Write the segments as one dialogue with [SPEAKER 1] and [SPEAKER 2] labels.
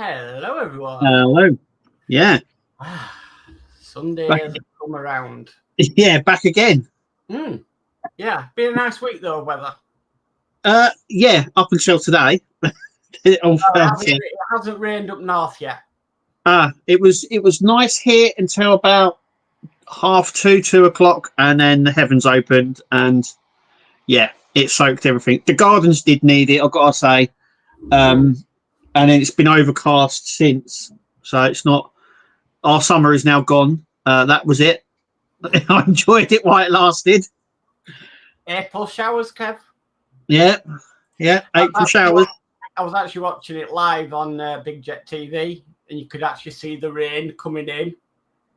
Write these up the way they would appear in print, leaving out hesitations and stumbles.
[SPEAKER 1] Hello, everyone.
[SPEAKER 2] Hello. Yeah.
[SPEAKER 1] Sunday
[SPEAKER 2] Back
[SPEAKER 1] has come around.
[SPEAKER 2] Yeah, back again.
[SPEAKER 1] Yeah, been a nice week though, weather.
[SPEAKER 2] Yeah, up until today.
[SPEAKER 1] It hasn't rained up north yet.
[SPEAKER 2] It was nice here until about 2:30, and then the heavens opened, and yeah, it soaked everything. The gardens did need it, I've got to say. And then it's been overcast since, so it's not. Our summer is now gone. That was it. I enjoyed it while it lasted.
[SPEAKER 1] April showers, Kev.
[SPEAKER 2] Yeah, April showers.
[SPEAKER 1] I was actually watching it live on Big Jet TV, and you could actually see the rain coming in.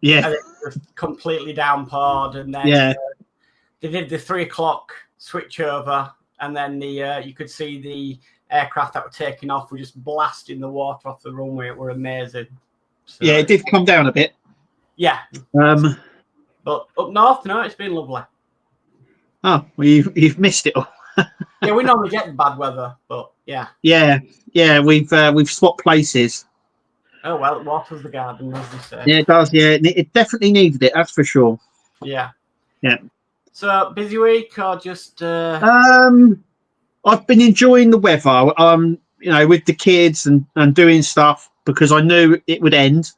[SPEAKER 2] Yeah,
[SPEAKER 1] and it was completely downpoured, and then they did the 3 o'clock switch over, and then you could see the aircraft that were taking off were just blasting the water off the runway. It were amazing. So,
[SPEAKER 2] yeah, it did come down a bit.
[SPEAKER 1] Yeah. But up north, no, it's been lovely.
[SPEAKER 2] Oh, well, you've missed it all.
[SPEAKER 1] Yeah, we normally get bad weather, but yeah.
[SPEAKER 2] Yeah, we've swapped places.
[SPEAKER 1] Oh well, it waters the garden, as they say.
[SPEAKER 2] Yeah, it does. Yeah, it definitely needed it. That's for sure.
[SPEAKER 1] Yeah.
[SPEAKER 2] Yeah.
[SPEAKER 1] So busy week or just?
[SPEAKER 2] I've been enjoying the weather. With the kids and doing stuff because I knew it would end.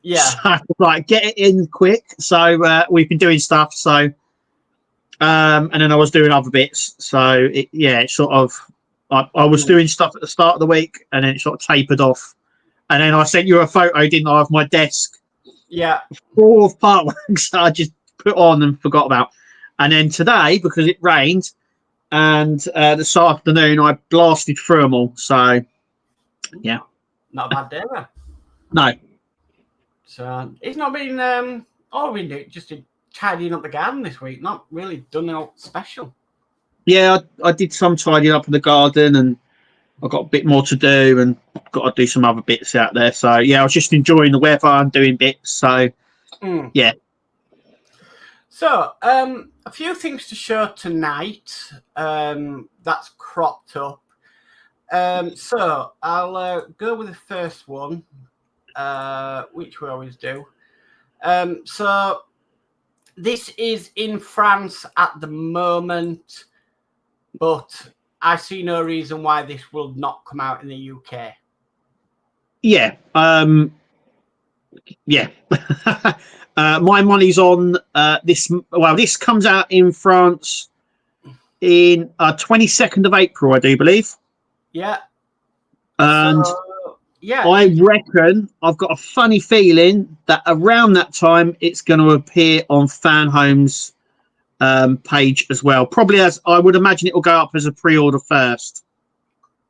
[SPEAKER 1] Yeah.
[SPEAKER 2] So, like, get it in quick. So we've been doing stuff. So, and then I was doing other bits. So it's sort of. I was doing stuff at the start of the week, and then it sort of tapered off. And then I sent you a photo, didn't I, of my desk?
[SPEAKER 1] Yeah.
[SPEAKER 2] Full of Partworks I just put on and forgot about. And then today, because it rained, and this afternoon I blasted through them all. So, yeah.
[SPEAKER 1] Not a bad day, then.
[SPEAKER 2] No.
[SPEAKER 1] So it's not been. All we've been doing just tidying up the garden this week. Not really done anything special.
[SPEAKER 2] Yeah, I did some tidying up in the garden, and I've got a bit more to do, and got to do some other bits out there. So yeah, I was just enjoying the weather and doing bits. So yeah.
[SPEAKER 1] So a few things to show tonight. That's cropped up. So I'll go with the first one, which we always do. So this is in France at the moment, but I see no reason why this will not come out in the UK.
[SPEAKER 2] Yeah. Yeah. My money's on this. Well, this comes out in France in 22nd of April, I do believe.
[SPEAKER 1] Yeah.
[SPEAKER 2] And
[SPEAKER 1] yeah,
[SPEAKER 2] I reckon, I've got a funny feeling that around that time it's going to appear on FanHome's page as well. Probably, as I would imagine, it will go up as a pre-order first.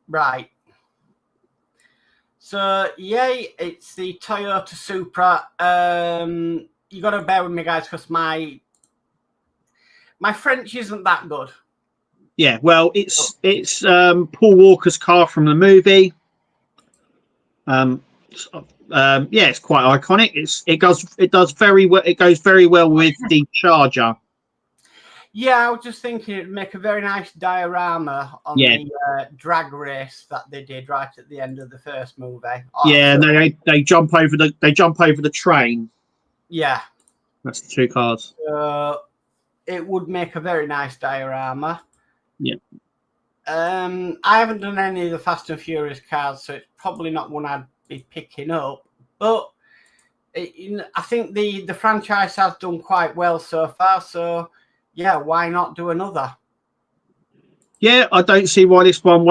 [SPEAKER 1] Right. So it's the Toyota Supra. You got to bear with me, guys, because my French isn't that good.
[SPEAKER 2] Yeah, well, it's Paul Walker's car from the movie. It's quite iconic. It does very well. It goes very well with the Charger.
[SPEAKER 1] Yeah, I was just thinking it'd make a very nice diorama on the drag race that they did right at the end of the first movie.
[SPEAKER 2] And they jump over the train.
[SPEAKER 1] Yeah,
[SPEAKER 2] that's the two cars.
[SPEAKER 1] It would make a very nice diorama.
[SPEAKER 2] Yeah.
[SPEAKER 1] I haven't done any of the Fast and Furious cars, so it's probably not one I'd be picking up. But I think the franchise has done quite well so far. So yeah, why not do another? Yeah,
[SPEAKER 2] I don't see why this one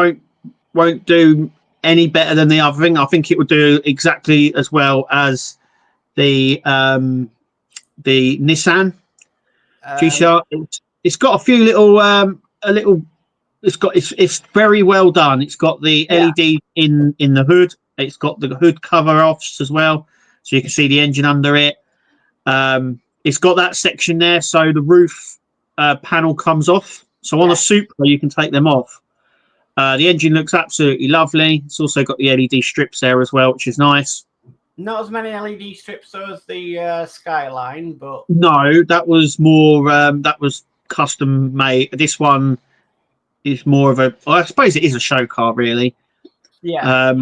[SPEAKER 2] won't do any better than the other thing. I think it would do exactly as well as the Nissan GCR. It's got a few little. It's very well done. It's got the LED in the hood. It's got the hood cover offs as well, so you can see the engine under it. It's got that section there, so the roof panel comes off. So on a Supra, you can take them off. The engine looks absolutely lovely. It's also got the LED strips there as well, which is nice.
[SPEAKER 1] Not as many LED strips as the Skyline, but
[SPEAKER 2] no, that was more. That was custom made. This one is more of a. I suppose it is a show car, really.
[SPEAKER 1] Yeah.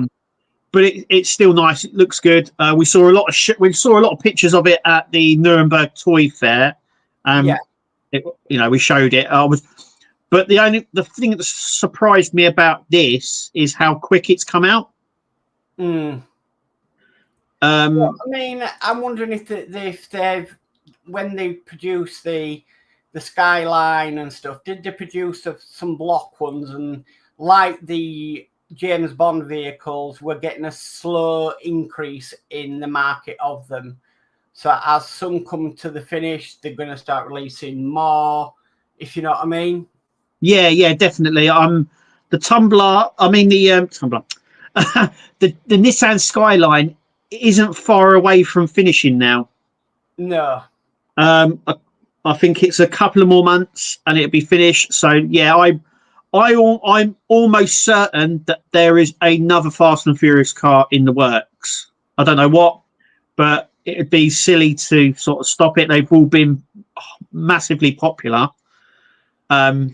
[SPEAKER 2] but it's still nice. It looks good. We saw a lot of pictures of it at the Nuremberg Toy Fair. We showed it. But the thing that surprised me about this is how quick it's come out.
[SPEAKER 1] I mean, I'm wondering if they've when they produce the Skyline and stuff, did they produce some block ones, and like the James Bond vehicles, we're getting a slow increase in the market of them. So as some come to the finish, they're going to start releasing more, if you know what I mean.
[SPEAKER 2] Yeah, definitely. The Tumbler. I mean the Tumbler. the Nissan Skyline isn't far away from finishing now.
[SPEAKER 1] No.
[SPEAKER 2] I think it's a couple of more months and it'll be finished. So yeah, I'm almost certain that there is another Fast and Furious car in the works. I don't know what, but it'd be silly to sort of stop it. They've all been massively popular. So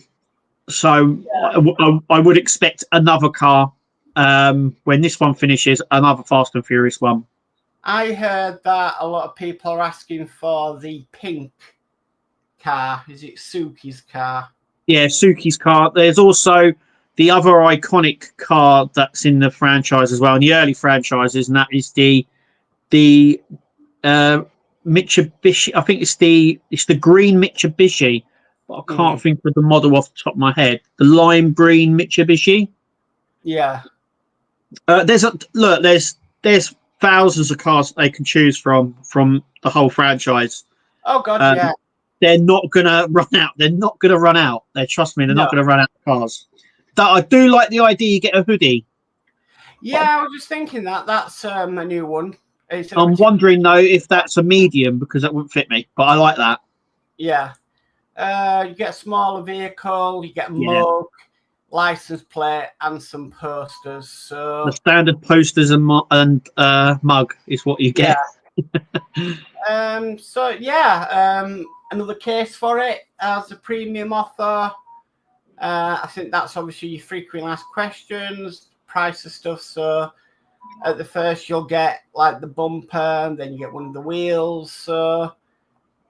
[SPEAKER 2] yeah. I would expect another car when this one finishes, another Fast and Furious one.
[SPEAKER 1] I heard that a lot of people are asking for the pink car. Is it Suki's car?
[SPEAKER 2] Yeah, Suki's car. There's also the other iconic car that's in the franchise as well, in the early franchises, and that is the Mitsubishi. I think it's the green Mitsubishi, but I can't think of the model off the top of my head. The lime green Mitsubishi.
[SPEAKER 1] Yeah.
[SPEAKER 2] There's thousands of cars they can choose from the whole franchise.
[SPEAKER 1] Oh God, yeah.
[SPEAKER 2] They're not gonna run out. Trust me, they're not gonna run out of cars. That I do like the idea. You get a hoodie.
[SPEAKER 1] Yeah, I was just thinking that's a new one.
[SPEAKER 2] I'm wondering though if that's a medium, because that wouldn't fit me. But I like that.
[SPEAKER 1] Yeah. You get a smaller vehicle. You get a mug, license plate, and some posters. So
[SPEAKER 2] the standard posters and mug is what you get.
[SPEAKER 1] Yeah. Another case for it as a premium offer. I think that's obviously your frequently asked questions, price of stuff. So at the first you'll get like the bumper, and then you get one of the wheels. So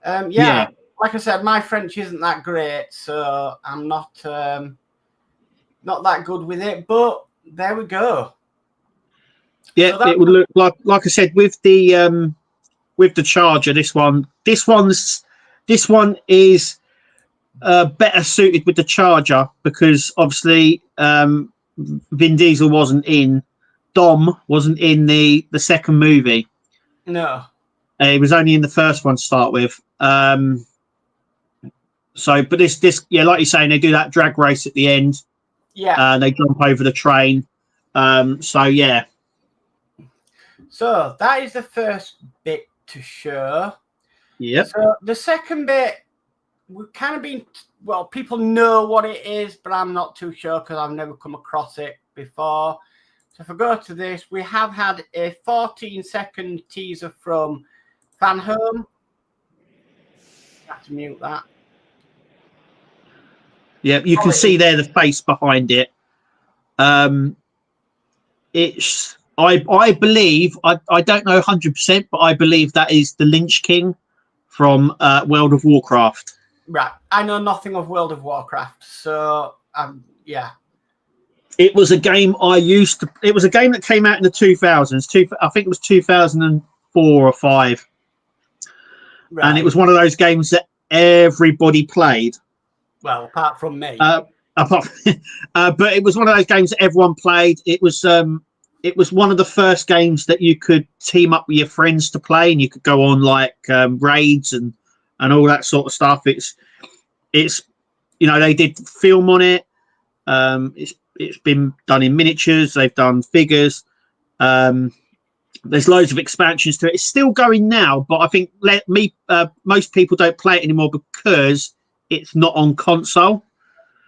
[SPEAKER 1] like I said, my French isn't that great, so I'm not that good with it. But there we go.
[SPEAKER 2] Yeah, so it would look like I said with the Charger. This one is better suited with the Charger because obviously Vin Diesel wasn't in. Dom wasn't in the second movie.
[SPEAKER 1] No,
[SPEAKER 2] he was only in the first one to start with. But this like you're saying, they do that drag race at the end.
[SPEAKER 1] Yeah,
[SPEAKER 2] they jump over the train. So
[SPEAKER 1] that is the first bit to show.
[SPEAKER 2] Yeah.
[SPEAKER 1] So the second bit, we've kind of been, people know what it is, but I'm not too sure because I've never come across it before. So if I go to this, we have had a 14-second teaser from Van Home. I have to mute that.
[SPEAKER 2] Yeah, you can see there the face behind it. It's I believe I don't know 100%, but I believe that is the Lynch King from World of Warcraft.
[SPEAKER 1] Right, I know nothing of World of Warcraft, so yeah.
[SPEAKER 2] It was a game it was a game that came out in the 2000s. I think it was 2004 or 5. Right. And it was one of those games that everybody played.
[SPEAKER 1] Well, apart from me.
[SPEAKER 2] But it was one of those games that everyone played. It was one of the first games that you could team up with your friends to play, and you could go on like raids and all that sort of stuff. It's they did film on it. It's been done in miniatures. They've done figures. There's loads of expansions to it. It's still going now, but I think most people don't play it anymore because it's not on console.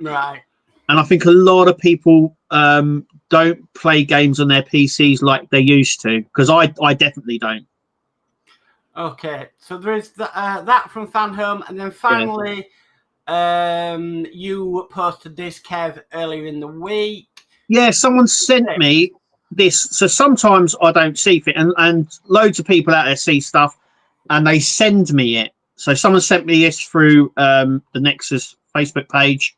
[SPEAKER 1] Right.
[SPEAKER 2] And I think a lot of people don't play games on their PCs like they used to, because I definitely don't.
[SPEAKER 1] Okay, so there is that from Fan Home, and then finally, you posted this, Kev, earlier in the week.
[SPEAKER 2] Yeah, someone sent me this. So sometimes I don't see it, and loads of people out there see stuff, and they send me it. So someone sent me this through the Nexus Facebook page,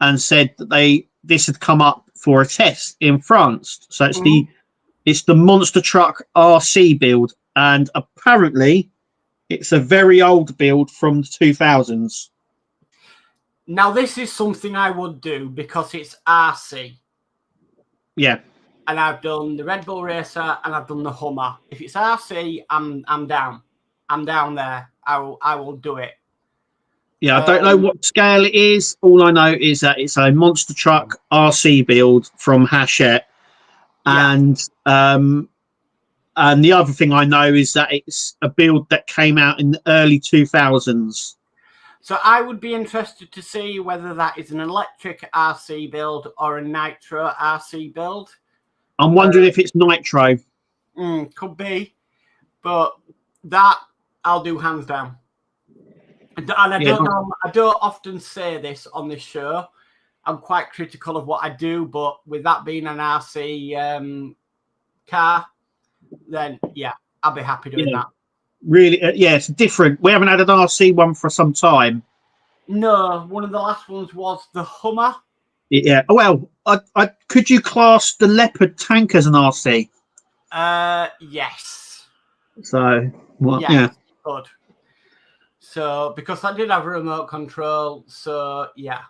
[SPEAKER 2] and said that this had come up for a test in France. So it's the monster truck RC build, and apparently it's a very old build from the 2000s.
[SPEAKER 1] Now, this is something I would do because it's RC.
[SPEAKER 2] Yeah.
[SPEAKER 1] And I've done the Red Bull Racer and I've done the Hummer. If it's RC, I'm down. I'm down there. I will do it.
[SPEAKER 2] Yeah, I don't know what scale it is. All I know is that it's a monster truck RC build from Hachette. And the other thing I know is that it's a build that came out in the early 2000s.
[SPEAKER 1] So I would be interested to see whether that is an electric RC build or a nitro RC build.
[SPEAKER 2] I'm wondering if it's nitro.
[SPEAKER 1] Could be. But that I'll do hands down. And I don't know, I don't often say this on this show. I'm quite critical of what I do, but with that being an RC car, then yeah, I'll be happy doing that.
[SPEAKER 2] Really, it's different. We haven't had an RC one for some time.
[SPEAKER 1] No, one of the last ones was the Hummer.
[SPEAKER 2] Yeah. Well, I could you class the Leopard tank as an RC?
[SPEAKER 1] Yes.
[SPEAKER 2] So,
[SPEAKER 1] good. So, because I did have a remote control, so yeah.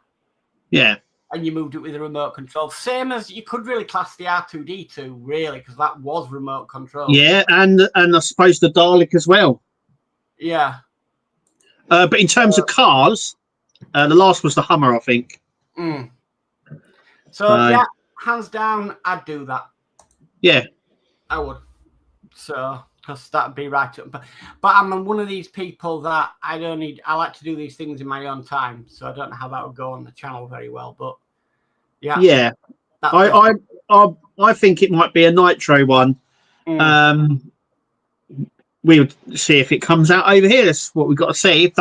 [SPEAKER 2] Yeah.
[SPEAKER 1] And you moved it with a remote control. Same as you could really class the R2D2, really, because that was remote control.
[SPEAKER 2] Yeah, and I suppose the Dalek as well.
[SPEAKER 1] Yeah.
[SPEAKER 2] But in terms of cars, the last was the Hummer, I think.
[SPEAKER 1] So, yeah, hands down, I'd do that.
[SPEAKER 2] Yeah.
[SPEAKER 1] I would. So, because that'd be right up. But I'm one of these people that I like to do these things in my own time. So I don't know how that would go on the channel very well. But yeah.
[SPEAKER 2] Yeah. I think it might be a nitro one. We would see if it comes out over here. That's what we've got to see.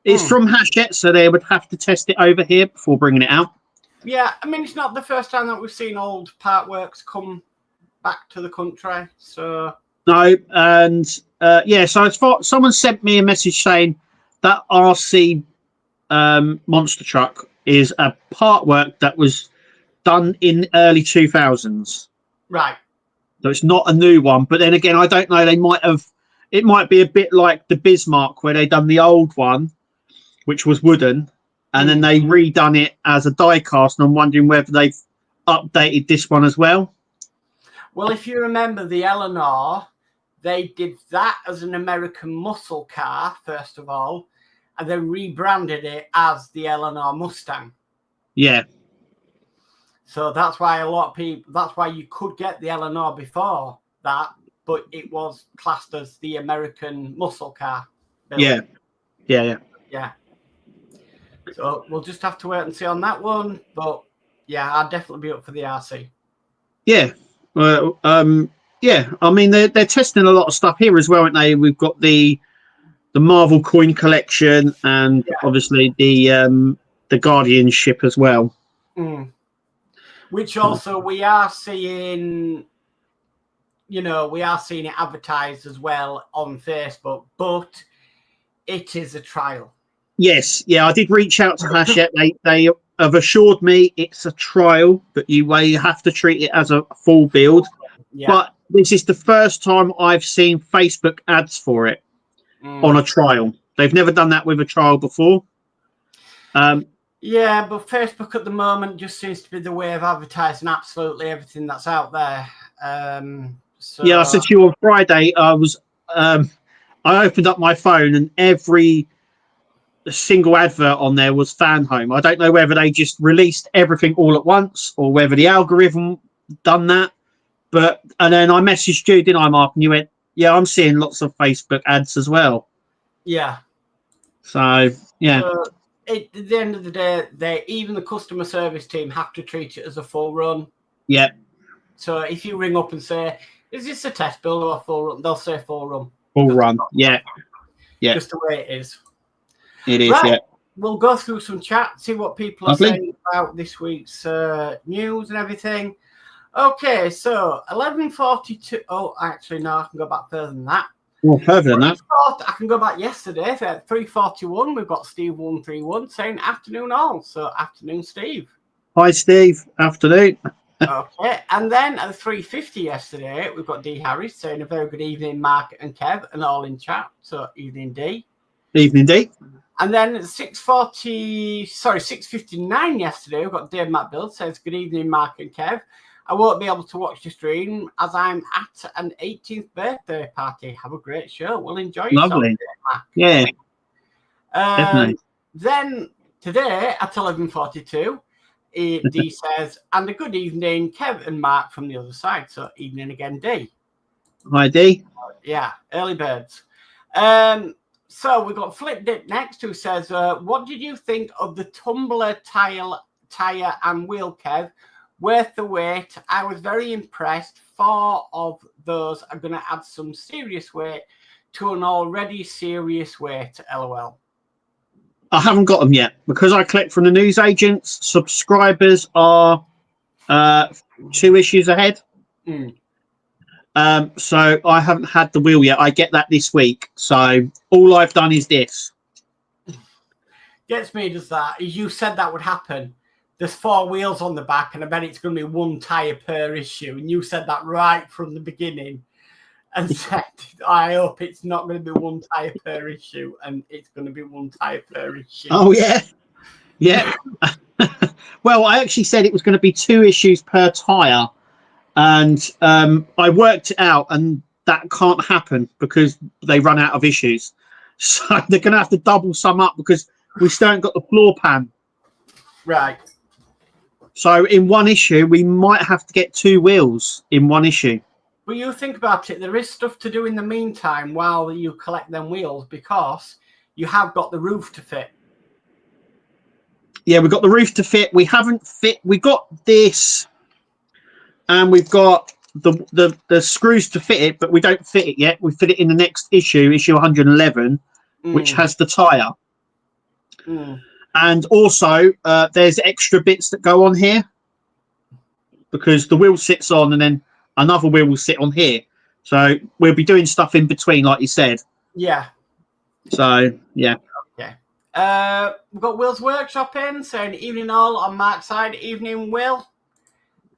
[SPEAKER 2] It's from Hachette, so they would have to test it over here before bringing it out.
[SPEAKER 1] Yeah, I mean, it's not the first time that we've seen old Partworks come back to the country. So
[SPEAKER 2] no, and so as far someone sent me a message saying that RC monster truck is a Partwork that was done in early 2000s.
[SPEAKER 1] Right.
[SPEAKER 2] So it's not a new one. But then again, I don't know. It might be a bit like the Bismarck where they done the old one, which was wooden, and then they redone it as a die cast. And I'm wondering whether they've updated this one as well.
[SPEAKER 1] Well, if you remember the Eleanor, they did that as an American muscle car, first of all, and then rebranded it as the Eleanor Mustang.
[SPEAKER 2] Yeah.
[SPEAKER 1] So that's why that's why you could get the Eleanor before that, but it was classed as the American muscle car build. Yeah. So we'll just have to wait and see on that one. But yeah, I'd definitely be up for the RC.
[SPEAKER 2] Yeah. Well, I mean, they're testing a lot of stuff here as well, aren't they? We've got the Marvel coin collection and obviously the Guardianship as well.
[SPEAKER 1] Which also we are seeing, it advertised as well on Facebook, but it is a trial. Yes,
[SPEAKER 2] I did reach out to Hachette. They have assured me it's a trial, but you have to treat it as a full build. Yeah. But this is the first time I've seen Facebook ads for it on a trial. They've never done that with a trial before.
[SPEAKER 1] Yeah, but Facebook at the moment just seems to be the way of advertising absolutely everything that's out there.
[SPEAKER 2] Yeah, I said to you on Friday, I opened up my phone and every single advert on there was fan home. I don't know whether they just released everything all at once or whether the algorithm done that. And then I messaged you, didn't I, Mark? And you went, yeah, I'm seeing lots of Facebook ads as well.
[SPEAKER 1] Yeah.
[SPEAKER 2] So, yeah.
[SPEAKER 1] At the end of the day, even the customer service team have to treat it as a full run.
[SPEAKER 2] Yeah.
[SPEAKER 1] So if you ring up and say, is this a test build or a full run? They'll say full run.
[SPEAKER 2] Full run, yeah.
[SPEAKER 1] Just the way it is.
[SPEAKER 2] It is, right. Yeah.
[SPEAKER 1] We'll go through some chat, see what people are saying about this week's news and everything. Okay, so 11:42. Oh, actually, no, I can go back further than that.
[SPEAKER 2] Well, further than that.
[SPEAKER 1] I can go back yesterday. So at 3:41, we've got Steve131 saying afternoon all. So afternoon, Steve.
[SPEAKER 2] Hi, Steve. Afternoon.
[SPEAKER 1] Okay, and then at 3:50 yesterday, we've got D Harris saying a very good evening, Mark and Kev, and all in chat. So evening, D.
[SPEAKER 2] Evening, D.
[SPEAKER 1] And then at 6:59 yesterday, we've got Dave Matt Bill says good evening, Mark and Kev. I won't be able to watch the stream as I'm at an 18th birthday party. Have a great show. We'll enjoy yourself.
[SPEAKER 2] Lovely.
[SPEAKER 1] Mark.
[SPEAKER 2] Yeah. Definitely.
[SPEAKER 1] Then today at 11:42. D says, and a good evening, Kev and Mark from the other side. So evening again, D.
[SPEAKER 2] Hi, D.
[SPEAKER 1] Yeah, early birds. So we've got Flip Dip next, who says, what did you think of the tumbler tire and wheel, Kev? Worth the wait. I was very impressed. 4 of those are going to add some serious weight to an already serious weight, LOL.
[SPEAKER 2] I haven't got them yet because I collect from the news agents. Subscribers are 2 issues ahead. So I haven't had the wheel yet. I get that this week. So all I've done is this.
[SPEAKER 1] Gets me, does that? You said that would happen. There's 4 wheels on the back, and I bet it's going to be 1 tyre per issue. And you said that right from the beginning. And said, I hope it's not going to be 1 tyre per issue, and it's going to be 1 tyre per issue.
[SPEAKER 2] Oh, yeah. Yeah. Well, I actually said it was going to be 2 issues per tyre, and I worked it out, and that can't happen because they run out of issues. So they're going to have to double some up because we still haven't got the floor pan.
[SPEAKER 1] Right.
[SPEAKER 2] So in 1 issue, we might have to get 2 wheels in 1 issue.
[SPEAKER 1] But you think about it, there is stuff to do in the meantime while you collect them wheels because you have got the roof to fit.
[SPEAKER 2] Yeah, we've got the roof to fit. We haven't fit. We got this, and we've got the screws to fit it, but we don't fit it yet. We fit it in the next issue 111, which has the tyre. And also, there's extra bits that go on here because the wheel sits on, and then another wheel will sit on here. So we'll be doing stuff in between, like you said.
[SPEAKER 1] Yeah.
[SPEAKER 2] So, yeah.
[SPEAKER 1] Okay. We've got Will's Workshop in, saying evening all on Mark's side. Evening, Will.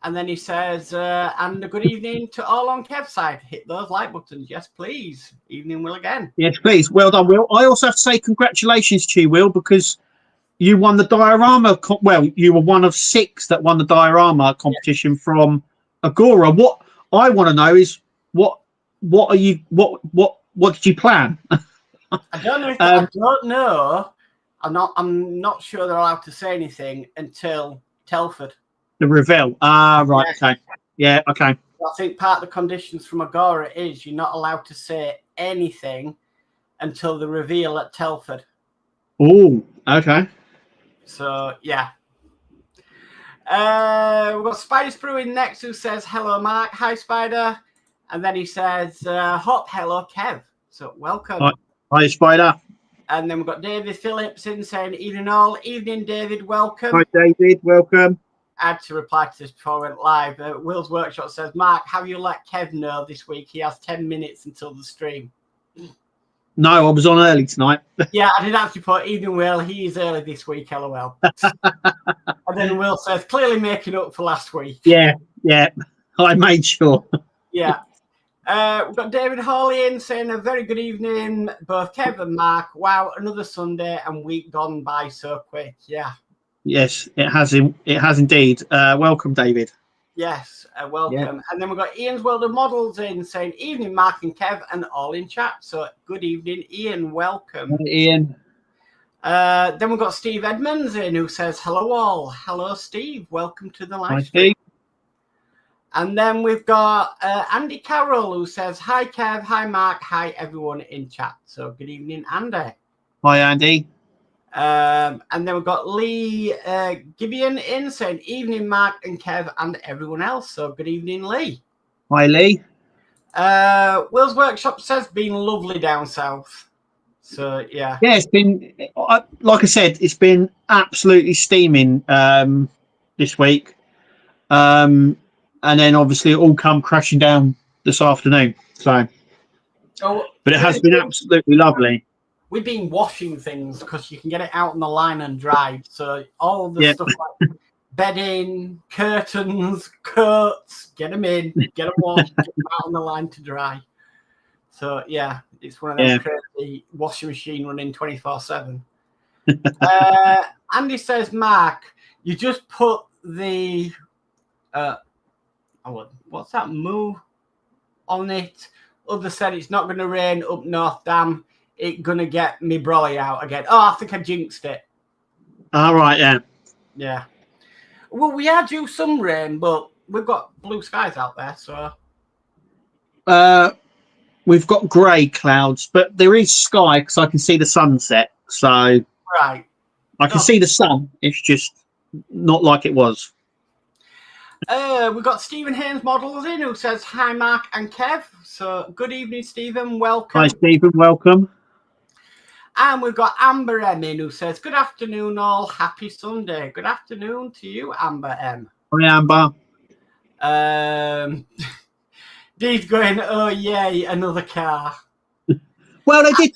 [SPEAKER 1] And then he says, and a good evening to all on Kev's side. Hit those like buttons. Yes, please. Evening, Will, again.
[SPEAKER 2] Yes, please. Well done, Will. I also have to say congratulations to you, Will, because you won the diorama. Well, you were one of 6 that won the diorama competition from Agora. What I want to know is what did you plan?
[SPEAKER 1] I don't know. I don't know. I'm not sure they're allowed to say anything until Telford.
[SPEAKER 2] The reveal. Ah, right. Yeah. Okay. Yeah. Okay.
[SPEAKER 1] I think part of the conditions from Agora is you're not allowed to say anything until the reveal at Telford.
[SPEAKER 2] Oh. Okay.
[SPEAKER 1] So yeah. We've got Spider Sprue in next, who says hello, Mark. Hi, Spider. And then he says hot hello, Kev. So welcome.
[SPEAKER 2] Hi, Spider.
[SPEAKER 1] And then we've got David Phillips in saying evening all. Evening, David. Welcome.
[SPEAKER 2] Hi, David. Welcome.
[SPEAKER 1] I had to reply to this before I went live. Will's Workshop says, Mark, have you let Kev know this week? He has 10 minutes until the stream.
[SPEAKER 2] No, I was on early tonight.
[SPEAKER 1] Yeah, I did actually put evening, Will. He is early this week, LOL. And then Will says, clearly making up for last week.
[SPEAKER 2] Yeah. I made sure.
[SPEAKER 1] Yeah. We've got David Hawley in saying a very good evening, both Kev and Mark. Wow, another Sunday and week gone by so quick. Yeah.
[SPEAKER 2] Yes, it has. It has indeed. Welcome, David.
[SPEAKER 1] Yes, welcome.
[SPEAKER 2] Yeah.
[SPEAKER 1] And then we've got Ian's World of Models in saying evening, Mark and Kev, and all in chat. So good evening, Ian. Welcome.
[SPEAKER 2] Hi, Ian.
[SPEAKER 1] Then we've got Steve Edmonds in who says hello all. Hello, Steve. Welcome to the live stream.
[SPEAKER 2] Steve.
[SPEAKER 1] And then we've got Andy Carroll who says hi, Kev. Hi, Mark. Hi, everyone in chat. So good evening, Andy.
[SPEAKER 2] Hi, Andy.
[SPEAKER 1] And then we've got Lee Gibeon in saying evening, Mark and Kev and everyone else. So good evening, Lee.
[SPEAKER 2] Hi, Lee.
[SPEAKER 1] Will's Workshop says been lovely down south. So yeah.
[SPEAKER 2] Yeah, it's been, like I said, it's been absolutely steaming this week. and then obviously it all come crashing down this afternoon. So, but it has been absolutely lovely.
[SPEAKER 1] We've been washing things because you can get it out on the line and dry. So all the stuff like bedding, curtains, coats, get them in, get them washed, get them out on the line to dry. So yeah, it's one of those crazy washing machine running 24/7. Andy says, Mark, you just put the what's that moo on it? Others said it's not going to rain up north. Damn, it gonna get me brolly out again. Oh, I think I jinxed it.
[SPEAKER 2] All right,
[SPEAKER 1] yeah. Well, we are due some rain, but we've got blue skies out there, so.
[SPEAKER 2] We've got grey clouds, but there is sky because I can see the sunset. So
[SPEAKER 1] right,
[SPEAKER 2] I can see the sun. It's just not like it was.
[SPEAKER 1] We've got Stephen Haynes Models in who says, hi, Mark and Kev. So good evening, Stephen. Welcome.
[SPEAKER 2] Hi, Stephen. Welcome.
[SPEAKER 1] And we've got Amber M in who says, good afternoon, all. Happy Sunday. Good afternoon to you, Amber M.
[SPEAKER 2] Hi, Amber.
[SPEAKER 1] Dee's going, oh, yay, another car.
[SPEAKER 2] Well, they did.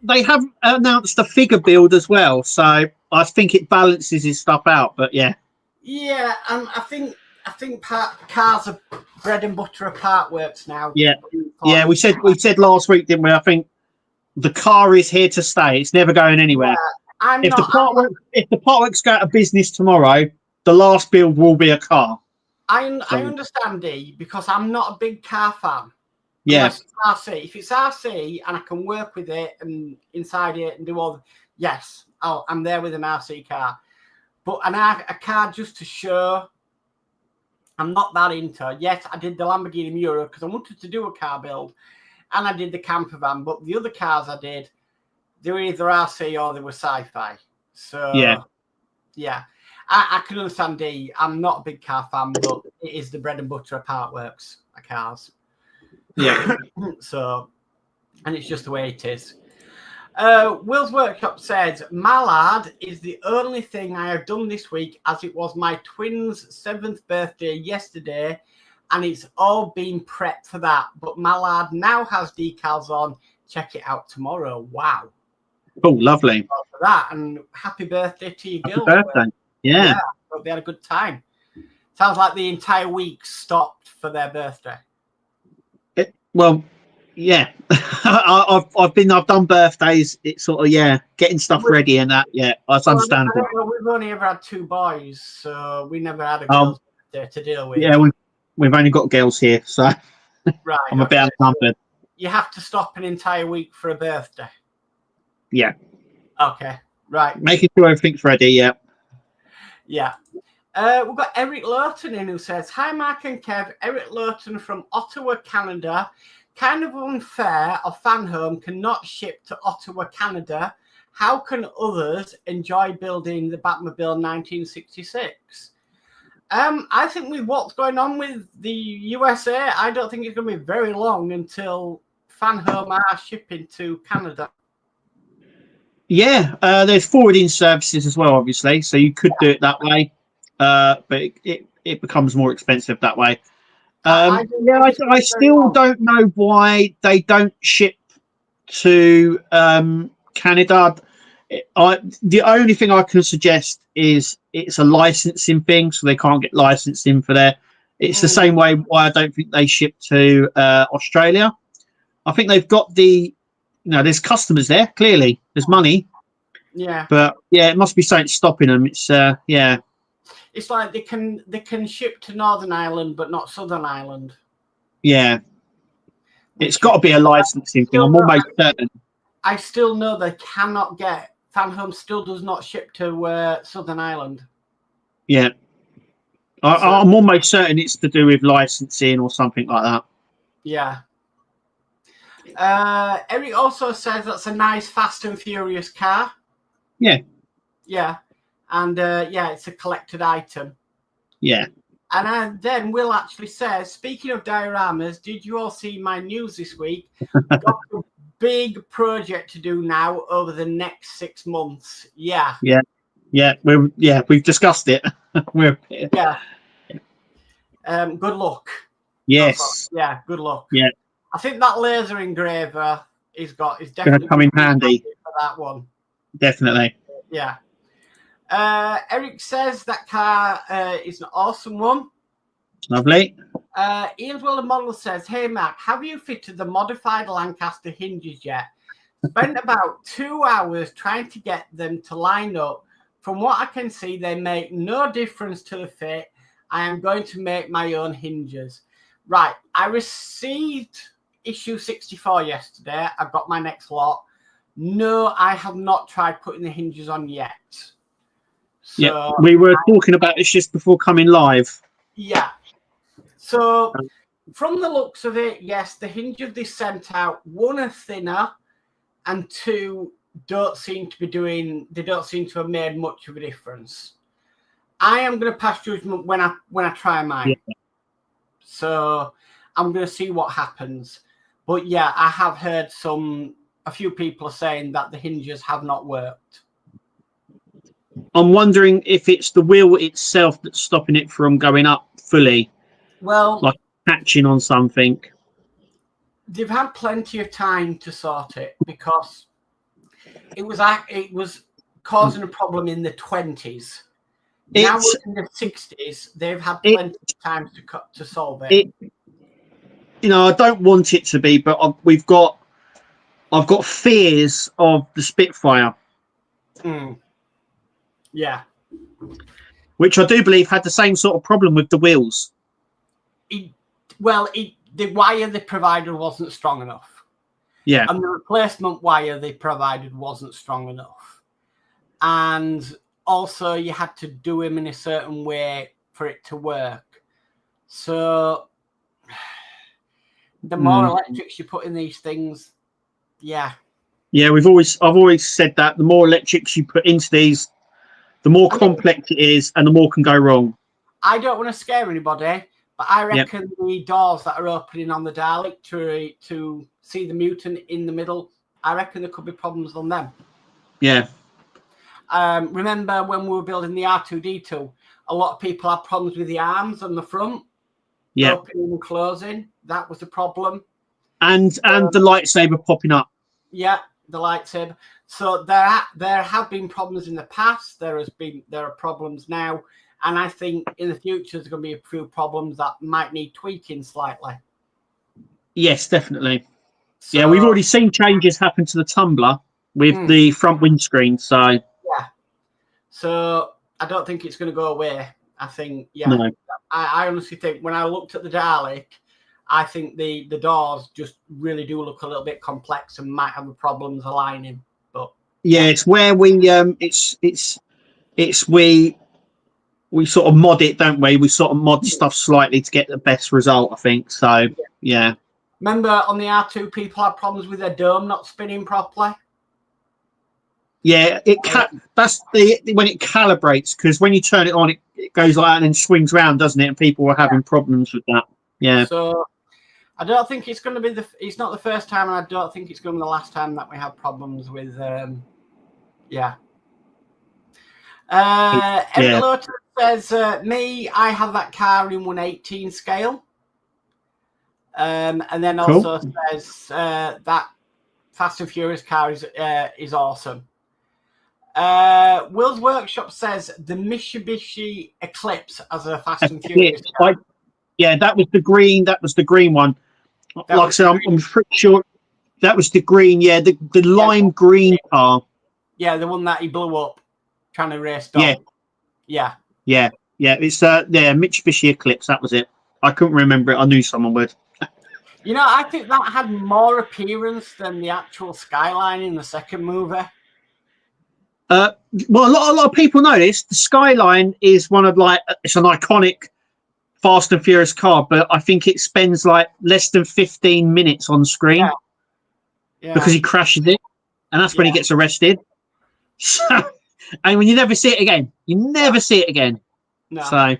[SPEAKER 2] They have announced a figure build as well. So I think it balances his stuff out. But yeah.
[SPEAKER 1] Yeah, and I think cars are bread and butter of Partworks now.
[SPEAKER 2] Yeah, yeah. We said last week, didn't we? I think the car is here to stay. It's never going anywhere. Yeah, if the Partworks go out of business tomorrow, the last build will be a car.
[SPEAKER 1] I understand, D, because I'm not a big car fan.
[SPEAKER 2] Yes.
[SPEAKER 1] Yeah. RC. If it's RC and I can work with it and inside it and do all, yes, I'm there with an RC car. But a car just to show, I'm not that into. Yes, I did the Lamborghini Miura because I wanted to do a car build, and I did the camper van. But the other cars I did, they were either RC or they were sci-fi. So yeah. I can understand D. I'm not a big car fan, but it is the bread and butter of Partworks cars.
[SPEAKER 2] Yeah.
[SPEAKER 1] So, and it's just the way it is. Will's Workshop says, my lad is the only thing I have done this week, as it was my twins' 7th birthday yesterday, and it's all been prepped for that. But my lad now has decals on. Check it out tomorrow. Wow.
[SPEAKER 2] Oh, lovely.
[SPEAKER 1] For that, and happy birthday to your girls.
[SPEAKER 2] Happy birthday. Yeah.
[SPEAKER 1] Hope they had a good time. Sounds like the entire week stopped for their birthday.
[SPEAKER 2] Well, yeah. I've done birthdays. It's sort of getting stuff ready and that. Yeah, that's understandable.
[SPEAKER 1] We've only ever had 2 boys, so we never had a girl's birthday to deal with.
[SPEAKER 2] Yeah, we've only got girls here, so
[SPEAKER 1] right.
[SPEAKER 2] I'm a bit outnumbered.
[SPEAKER 1] You have to stop an entire week for a birthday.
[SPEAKER 2] Yeah.
[SPEAKER 1] Okay. Right.
[SPEAKER 2] Making sure everything's ready. Yeah.
[SPEAKER 1] Yeah. We've got Eric Lurton in who says, hi, Mark and Kev. Eric Lurton from Ottawa, Canada. Kind of unfair a fan home cannot ship to Ottawa, Canada. How can others enjoy building the Batmobile 1966? I think with what's going on with the USA, I don't think it's going to be very long until fan home are shipping to Canada.
[SPEAKER 2] Yeah, there's forwarding services as well, obviously, so you could do it that way, but it becomes more expensive that way. I still don't know why they don't ship to Canada. The only thing I can suggest is it's a licensing thing, so they can't get licensing for there. It's the same way why I don't think they ship to Australia. I think they've got there's customers there, clearly. There's money.
[SPEAKER 1] Yeah.
[SPEAKER 2] But it must be something stopping them. It's
[SPEAKER 1] It's like they can ship to Northern Ireland but not Southern Ireland.
[SPEAKER 2] Yeah. It's got to be a licensing thing. I'm almost certain.
[SPEAKER 1] I still know they cannot get Fan Home still does not ship to Southern Ireland.
[SPEAKER 2] Yeah. I'm almost certain it's to do with licensing or something like that.
[SPEAKER 1] Yeah. Eric also says that's a nice Fast and Furious car.
[SPEAKER 2] Yeah.
[SPEAKER 1] Yeah. And it's a collected item.
[SPEAKER 2] Yeah.
[SPEAKER 1] And then Will actually says, speaking of dioramas, did you all see my news this week? Got a big project to do now over the next 6 months. Yeah.
[SPEAKER 2] Yeah. Yeah. We've discussed it.
[SPEAKER 1] Good luck.
[SPEAKER 2] Yes.
[SPEAKER 1] Yeah, good luck.
[SPEAKER 2] Yeah.
[SPEAKER 1] I think that laser engraver is
[SPEAKER 2] Going
[SPEAKER 1] definitely
[SPEAKER 2] to come in handy
[SPEAKER 1] for that one.
[SPEAKER 2] Definitely.
[SPEAKER 1] Yeah. Eric says that car is an awesome one.
[SPEAKER 2] Lovely.
[SPEAKER 1] Ian's World of Models says, "Hey Mac, have you fitted the modified Lancaster hinges yet? Spent about 2 hours trying to get them to line up. From what I can see, they make no difference to the fit. I am going to make my own hinges." Right. I received issue 64 yesterday. I've got my next lot. No, I have not tried putting the hinges on yet. So,
[SPEAKER 2] yeah, we were talking about this just before coming live.
[SPEAKER 1] Yeah. So, from the looks of it, yes, the hinges they sent out, one are thinner, and two don't seem to have made much of a difference. I am going to pass judgment when I try mine. Yeah. So I'm going to see what happens. But yeah, I have heard a few people are saying that the hinges have not worked.
[SPEAKER 2] I'm wondering if it's the wheel itself that's stopping it from going up fully.
[SPEAKER 1] Well,
[SPEAKER 2] like catching on something.
[SPEAKER 1] They've had plenty of time to sort it because it was causing a problem in the 20s. Now in the 60s, they've had plenty of time to solve it.
[SPEAKER 2] I don't want it to be, but I've got fears of the Spitfire.
[SPEAKER 1] Yeah.
[SPEAKER 2] Which I do believe had the same sort of problem with the wheels.
[SPEAKER 1] The wire they provided wasn't strong enough.
[SPEAKER 2] Yeah.
[SPEAKER 1] And the replacement wire they provided wasn't strong enough. And also you had to do them in a certain way for it to work. So the more electrics you put in these things, yeah.
[SPEAKER 2] Yeah, I've always said that the more electrics you put into these, the more complex it is and the more can go wrong.
[SPEAKER 1] I don't want to scare anybody, but I reckon the doors that are opening on the Dalek to see the mutant in the middle, I reckon there could be problems on them.
[SPEAKER 2] Yeah.
[SPEAKER 1] Remember when we were building the R2D2, a lot of people had problems with the arms on the front.
[SPEAKER 2] Yeah.
[SPEAKER 1] Opening and closing. That was a problem.
[SPEAKER 2] And the lightsaber popping up.
[SPEAKER 1] Yeah, the lightsaber. So there have been problems in the past. There are problems now. And I think in the future there's going to be a few problems that might need tweaking slightly.
[SPEAKER 2] Yes, definitely. So, yeah, we've already seen changes happen to the tumbler with the front windscreen. So
[SPEAKER 1] yeah. So I don't think it's going to go away. I think, yeah.
[SPEAKER 2] No.
[SPEAKER 1] I honestly think when I looked at the Dalek, I think the doors just really do look a little bit complex and might have problems aligning. But
[SPEAKER 2] yeah, it's where we we sort of mod it, don't we? We sort of mod stuff slightly to get the best result, I think. So yeah.
[SPEAKER 1] Remember on the R2, people had problems with their dome not spinning properly.
[SPEAKER 2] Yeah, that's when it calibrates, because when you turn it on, it goes like that and then swings around, doesn't it? And people were having problems with that. Yeah.
[SPEAKER 1] So I don't think it's going to be it's not the first time, and I don't think it's going to be the last time that we have problems with. Yeah. Eric Lotus says, "Me, I have that car in 1/18 scale." And then also says that Fast and Furious car is awesome. Will's Workshop says the Mitsubishi Eclipse as a Fast and Furious car.
[SPEAKER 2] Yeah, that was the green. That was the green one. Like I said, I'm pretty sure that was the green. Yeah, the lime green car.
[SPEAKER 1] Yeah, the one that he blew up trying to race Dom. Yeah.
[SPEAKER 2] It's Mitsubishi Eclipse. That was it. I couldn't remember it. I knew someone would.
[SPEAKER 1] You know, I think that had more appearance than the actual Skyline in the second movie.
[SPEAKER 2] Well, a lot of people know this. The Skyline is one of it's an iconic Fast and Furious car, but I think it spends less than 15 minutes on screen because he crashes it, and that's when he gets arrested. So, and when you never see it again, No. So.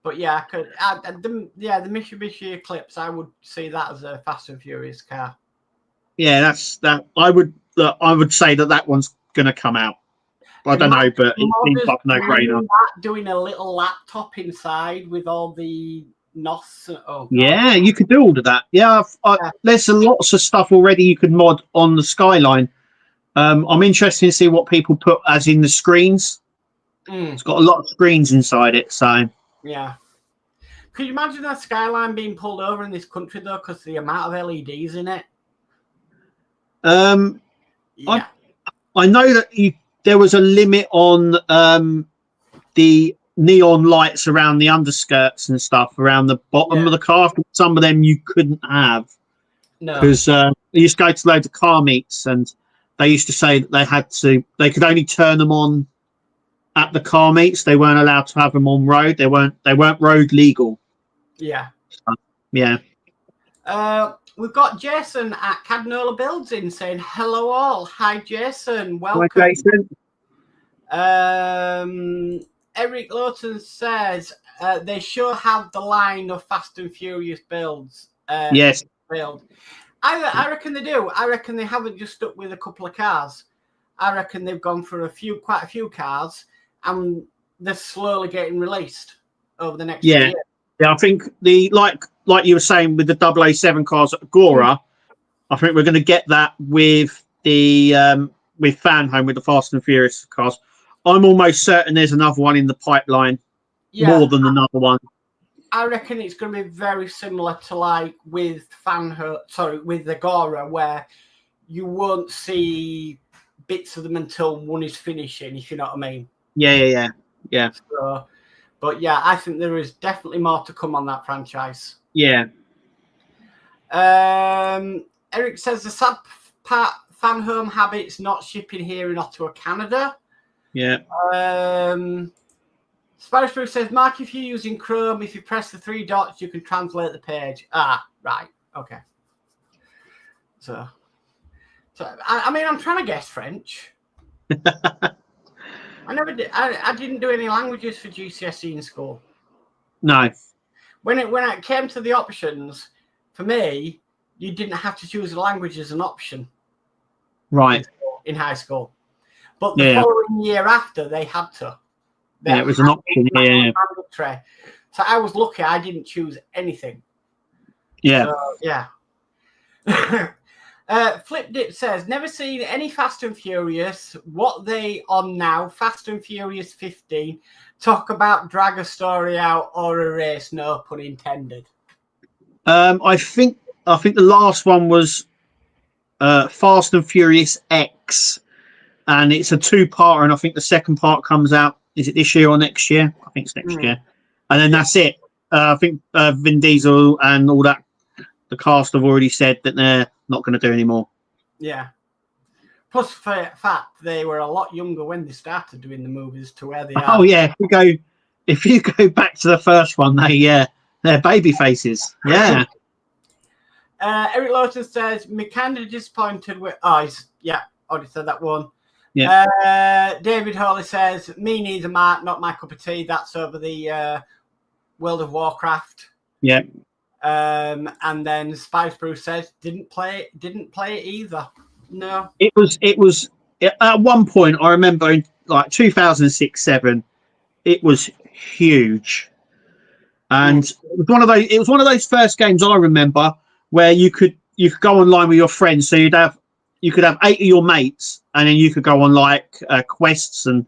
[SPEAKER 1] But yeah, the Mitsubishi Eclipse, I would see that as a Fast and Furious car.
[SPEAKER 2] Yeah, that's that. I would say that one's going to come out. I don't know, but it seems like a no-brainer.
[SPEAKER 1] Doing a little laptop inside with all the NOS. Oh,
[SPEAKER 2] yeah, you could do all of that. Yeah, there's lots of stuff already you could mod on the Skyline. I'm interested to see what people put as in the screens. It's got a lot of screens inside it, so
[SPEAKER 1] yeah. Could you imagine a Skyline being pulled over in this country though, because the amount of LEDs in it?
[SPEAKER 2] Yeah. I know that there was a limit on the neon lights around the underskirts and stuff around the bottom of the car. Some of them you couldn't have because they used to go to loads of car meets and they used to say that they could only turn them on at the car meets. They weren't allowed to have them on road. They weren't road legal.
[SPEAKER 1] Yeah.
[SPEAKER 2] So, yeah.
[SPEAKER 1] We've got Jason at Cadnola Builds in saying hello all. Hi Jason, welcome.
[SPEAKER 2] Hi
[SPEAKER 1] Jason. Eric Lawton says they sure have the line of Fast and Furious builds.
[SPEAKER 2] Yes.
[SPEAKER 1] Build. I reckon they do. I reckon they haven't just stuck with a couple of cars. I reckon they've gone for quite a few cars, and they're slowly getting released over the next year.
[SPEAKER 2] Yeah, I think like you were saying with the 007 cars at Agora, I think we're going to get that with the with Fan Home with the Fast and Furious cars. I'm almost certain there's another one in the pipeline, more than another one.
[SPEAKER 1] I reckon it's going to be very similar to like with with Agora, where you won't see bits of them until one is finishing, if you know what I mean.
[SPEAKER 2] Yeah.
[SPEAKER 1] So, but yeah, I think there is definitely more to come on that franchise.
[SPEAKER 2] Yeah.
[SPEAKER 1] Eric says the sad part, Fan Home habits not shipping here in Ottawa, Canada.
[SPEAKER 2] Yeah.
[SPEAKER 1] Spanish Proof says, Mark, if you're using Chrome, if you press the 3 dots, you can translate the page. Ah, right. Okay. So I mean, I'm trying to guess French. I never did. I didn't do any languages for GCSE in school.
[SPEAKER 2] No.
[SPEAKER 1] When it came to the options, for me, you didn't have to choose a language as an option.
[SPEAKER 2] Right.
[SPEAKER 1] In high school. But the following year after, they had to.
[SPEAKER 2] It was an option. Yeah.
[SPEAKER 1] So I was lucky I didn't choose anything.
[SPEAKER 2] Yeah.
[SPEAKER 1] So, yeah. Flip Dip says, never seen any Fast and Furious. What they on now? Fast and Furious 15. Talk about drag a story out or a race. No pun intended.
[SPEAKER 2] I think the last one was Fast and Furious X, and it's a 2-parter. And I think the second part comes out. Is it this year or next year? I think it's next year. And then that's it. I think Vin Diesel and all that, the cast have already said that they're not going to do anymore.
[SPEAKER 1] Yeah. Plus, for fact, they were a lot younger when they started doing the movies to where they are.
[SPEAKER 2] Oh yeah, if you go back to the first one, they're baby faces. Yeah.
[SPEAKER 1] Eric Lawton says, me kind of disappointed with. Already said that one.
[SPEAKER 2] Yeah.
[SPEAKER 1] David Hawley says, me neither, Mark, not my cup of tea. That's over the World of Warcraft.
[SPEAKER 2] Yeah.
[SPEAKER 1] And then Spice Bruce says, didn't play it either. No. It
[SPEAKER 2] was at one point, I remember in like 2006-07, it was huge. And it was one of those first games I remember where you could go online with your friends. So you could have 8 of your mates, and then you could go on like quests and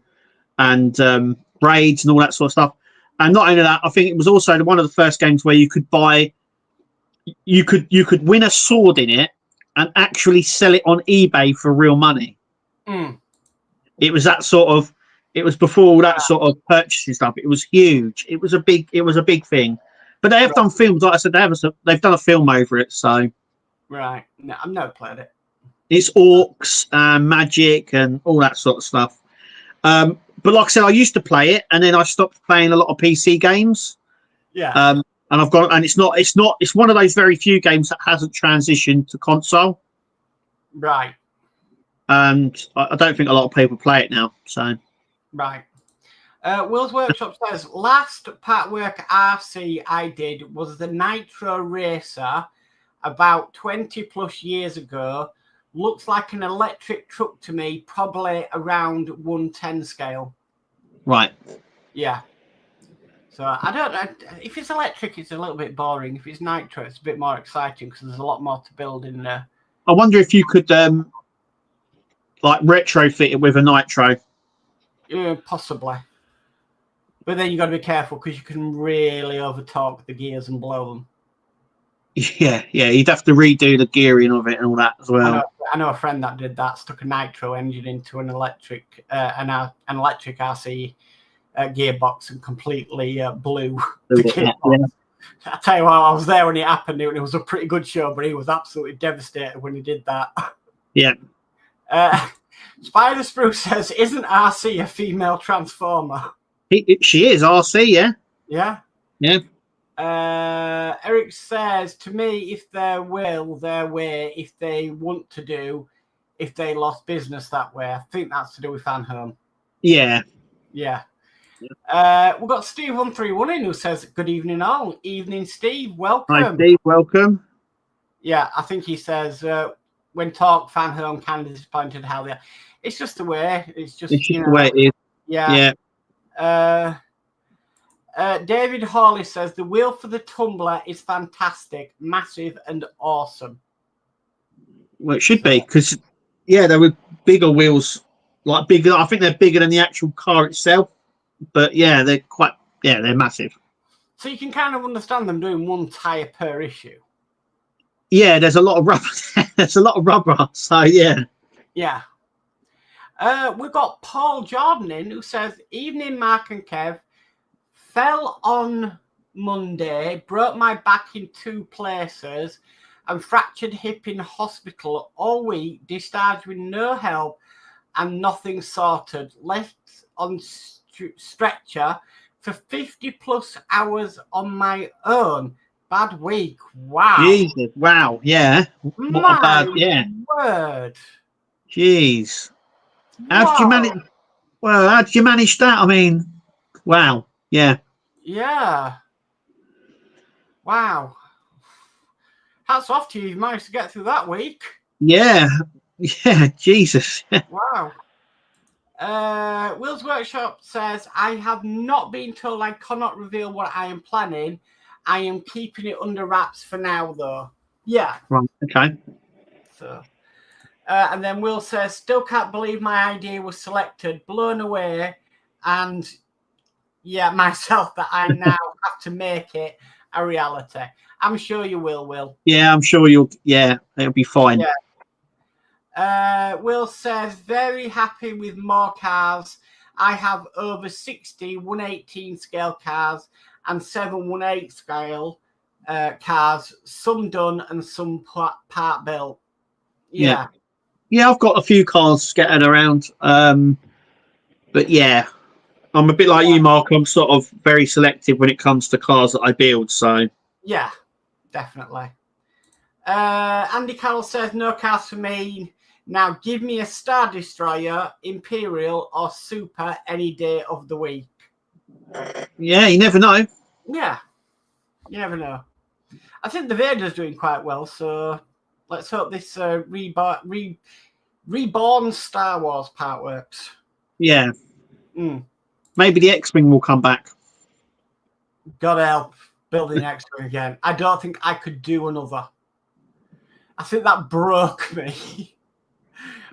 [SPEAKER 2] raids and all that sort of stuff. And not only that, I think it was also one of the first games where you could win a sword in it and actually sell it on eBay for real money. It was that sort of. It was before all that sort of purchasing stuff. It was huge. It was a big thing. But they have done films, like I said, they've done a film over it. So
[SPEAKER 1] right, no, I've never played it.
[SPEAKER 2] It's orcs and magic and all that sort of stuff. But like I said, I used to play it, and then I stopped playing a lot of PC games.
[SPEAKER 1] Yeah.
[SPEAKER 2] And it's one of those very few games that hasn't transitioned to console.
[SPEAKER 1] Right.
[SPEAKER 2] And I don't think a lot of people play it now. So.
[SPEAKER 1] Right. Will's Workshop says, last Partwork RC I did was the Nitro Racer about 20 plus years ago Looks like an electric truck to me, probably around 110 scale.
[SPEAKER 2] Right.
[SPEAKER 1] Yeah. So I don't know. If it's electric, it's a little bit boring. If it's nitro, it's a bit more exciting because there's a lot more to build in there.
[SPEAKER 2] I wonder if you could like retrofit it with a nitro.
[SPEAKER 1] Yeah, possibly. But then you got to be careful because you can really overtorque the gears and blow them.
[SPEAKER 2] Yeah, you'd have to redo the gearing of it and all that as well.
[SPEAKER 1] I know a friend that did that. Stuck a nitro engine into an electric RC gearbox and completely blew the gearbox. Yeah. I tell you what, I was there when it happened. It was a pretty good show, but he was absolutely devastated when he did that.
[SPEAKER 2] Yeah.
[SPEAKER 1] Spider Spruce says, "Isn't RC a female transformer?"
[SPEAKER 2] She is RC, yeah.
[SPEAKER 1] Yeah.
[SPEAKER 2] Yeah.
[SPEAKER 1] Eric says, "To me, if their will, their way, if they want to do, if they lost business that way." I think that's to do with fan home.
[SPEAKER 2] Yeah.
[SPEAKER 1] Yeah. We've got Steve131 in who says, "Good evening, all." Evening, Steve. Welcome.
[SPEAKER 2] Hi, Steve. Welcome.
[SPEAKER 1] Yeah, I think he says, when talk fan home, kind of disappointed how they. It's just the way. It's just
[SPEAKER 2] the way it is.
[SPEAKER 1] Yeah. David Hawley says the wheel for the tumbler is fantastic, massive, and awesome.
[SPEAKER 2] Well, it should be because there were bigger wheels, like bigger. I think they're bigger than the actual car itself. But yeah, they're massive.
[SPEAKER 1] So you can kind of understand them doing one tire per issue.
[SPEAKER 2] Yeah, there's a lot of rubber. There's a lot of rubber. So yeah.
[SPEAKER 1] Yeah. We've got Paul Jordan in who says, "Evening, Mark and Kev. Fell on Monday, broke my back in 2 places, and fractured hip in hospital all week. Discharged with no help and nothing sorted. Left on stretcher for 50+ hours on my own. Bad week." Wow.
[SPEAKER 2] Jesus. Wow. Yeah. What a bad. Yeah.
[SPEAKER 1] Word.
[SPEAKER 2] Jeez. How did you manage? Well, how did you manage that? I mean, wow. Yeah.
[SPEAKER 1] Yeah. Wow. Hats off to you. You've managed to get through that week.
[SPEAKER 2] Yeah. Yeah. Jesus.
[SPEAKER 1] Wow. Will's Workshop says, "I have not been told. I cannot reveal what I am planning. I am keeping it under wraps for now, though." Yeah.
[SPEAKER 2] Right. Okay.
[SPEAKER 1] So, and then Will says, "Still can't believe my idea was selected. Blown away. And yeah, myself that I now have to make it a reality." I'm sure you will, Will.
[SPEAKER 2] Yeah, I'm sure you'll. Yeah, it'll be fine.
[SPEAKER 1] Yeah. Will says, "Very happy with more cars. I have over 60 118 scale cars and 7 1/8 scale cars, some done and some part built." Yeah.
[SPEAKER 2] Yeah, I've got a few cars scattered around. But yeah, I'm a bit like you, Mark. I'm sort of very selective when it comes to cars that I build. So
[SPEAKER 1] yeah, definitely. Andy Carroll says, "No cars for me. Now give me a Star Destroyer, Imperial, or Super any day of the week."
[SPEAKER 2] Yeah, you never know.
[SPEAKER 1] Yeah, you never know. I think the Vader's doing quite well, so let's hope this reborn Star Wars part works.
[SPEAKER 2] Yeah. Maybe the X-Wing will come back.
[SPEAKER 1] God help building X-Wing again. I don't think I could do another. I think that broke me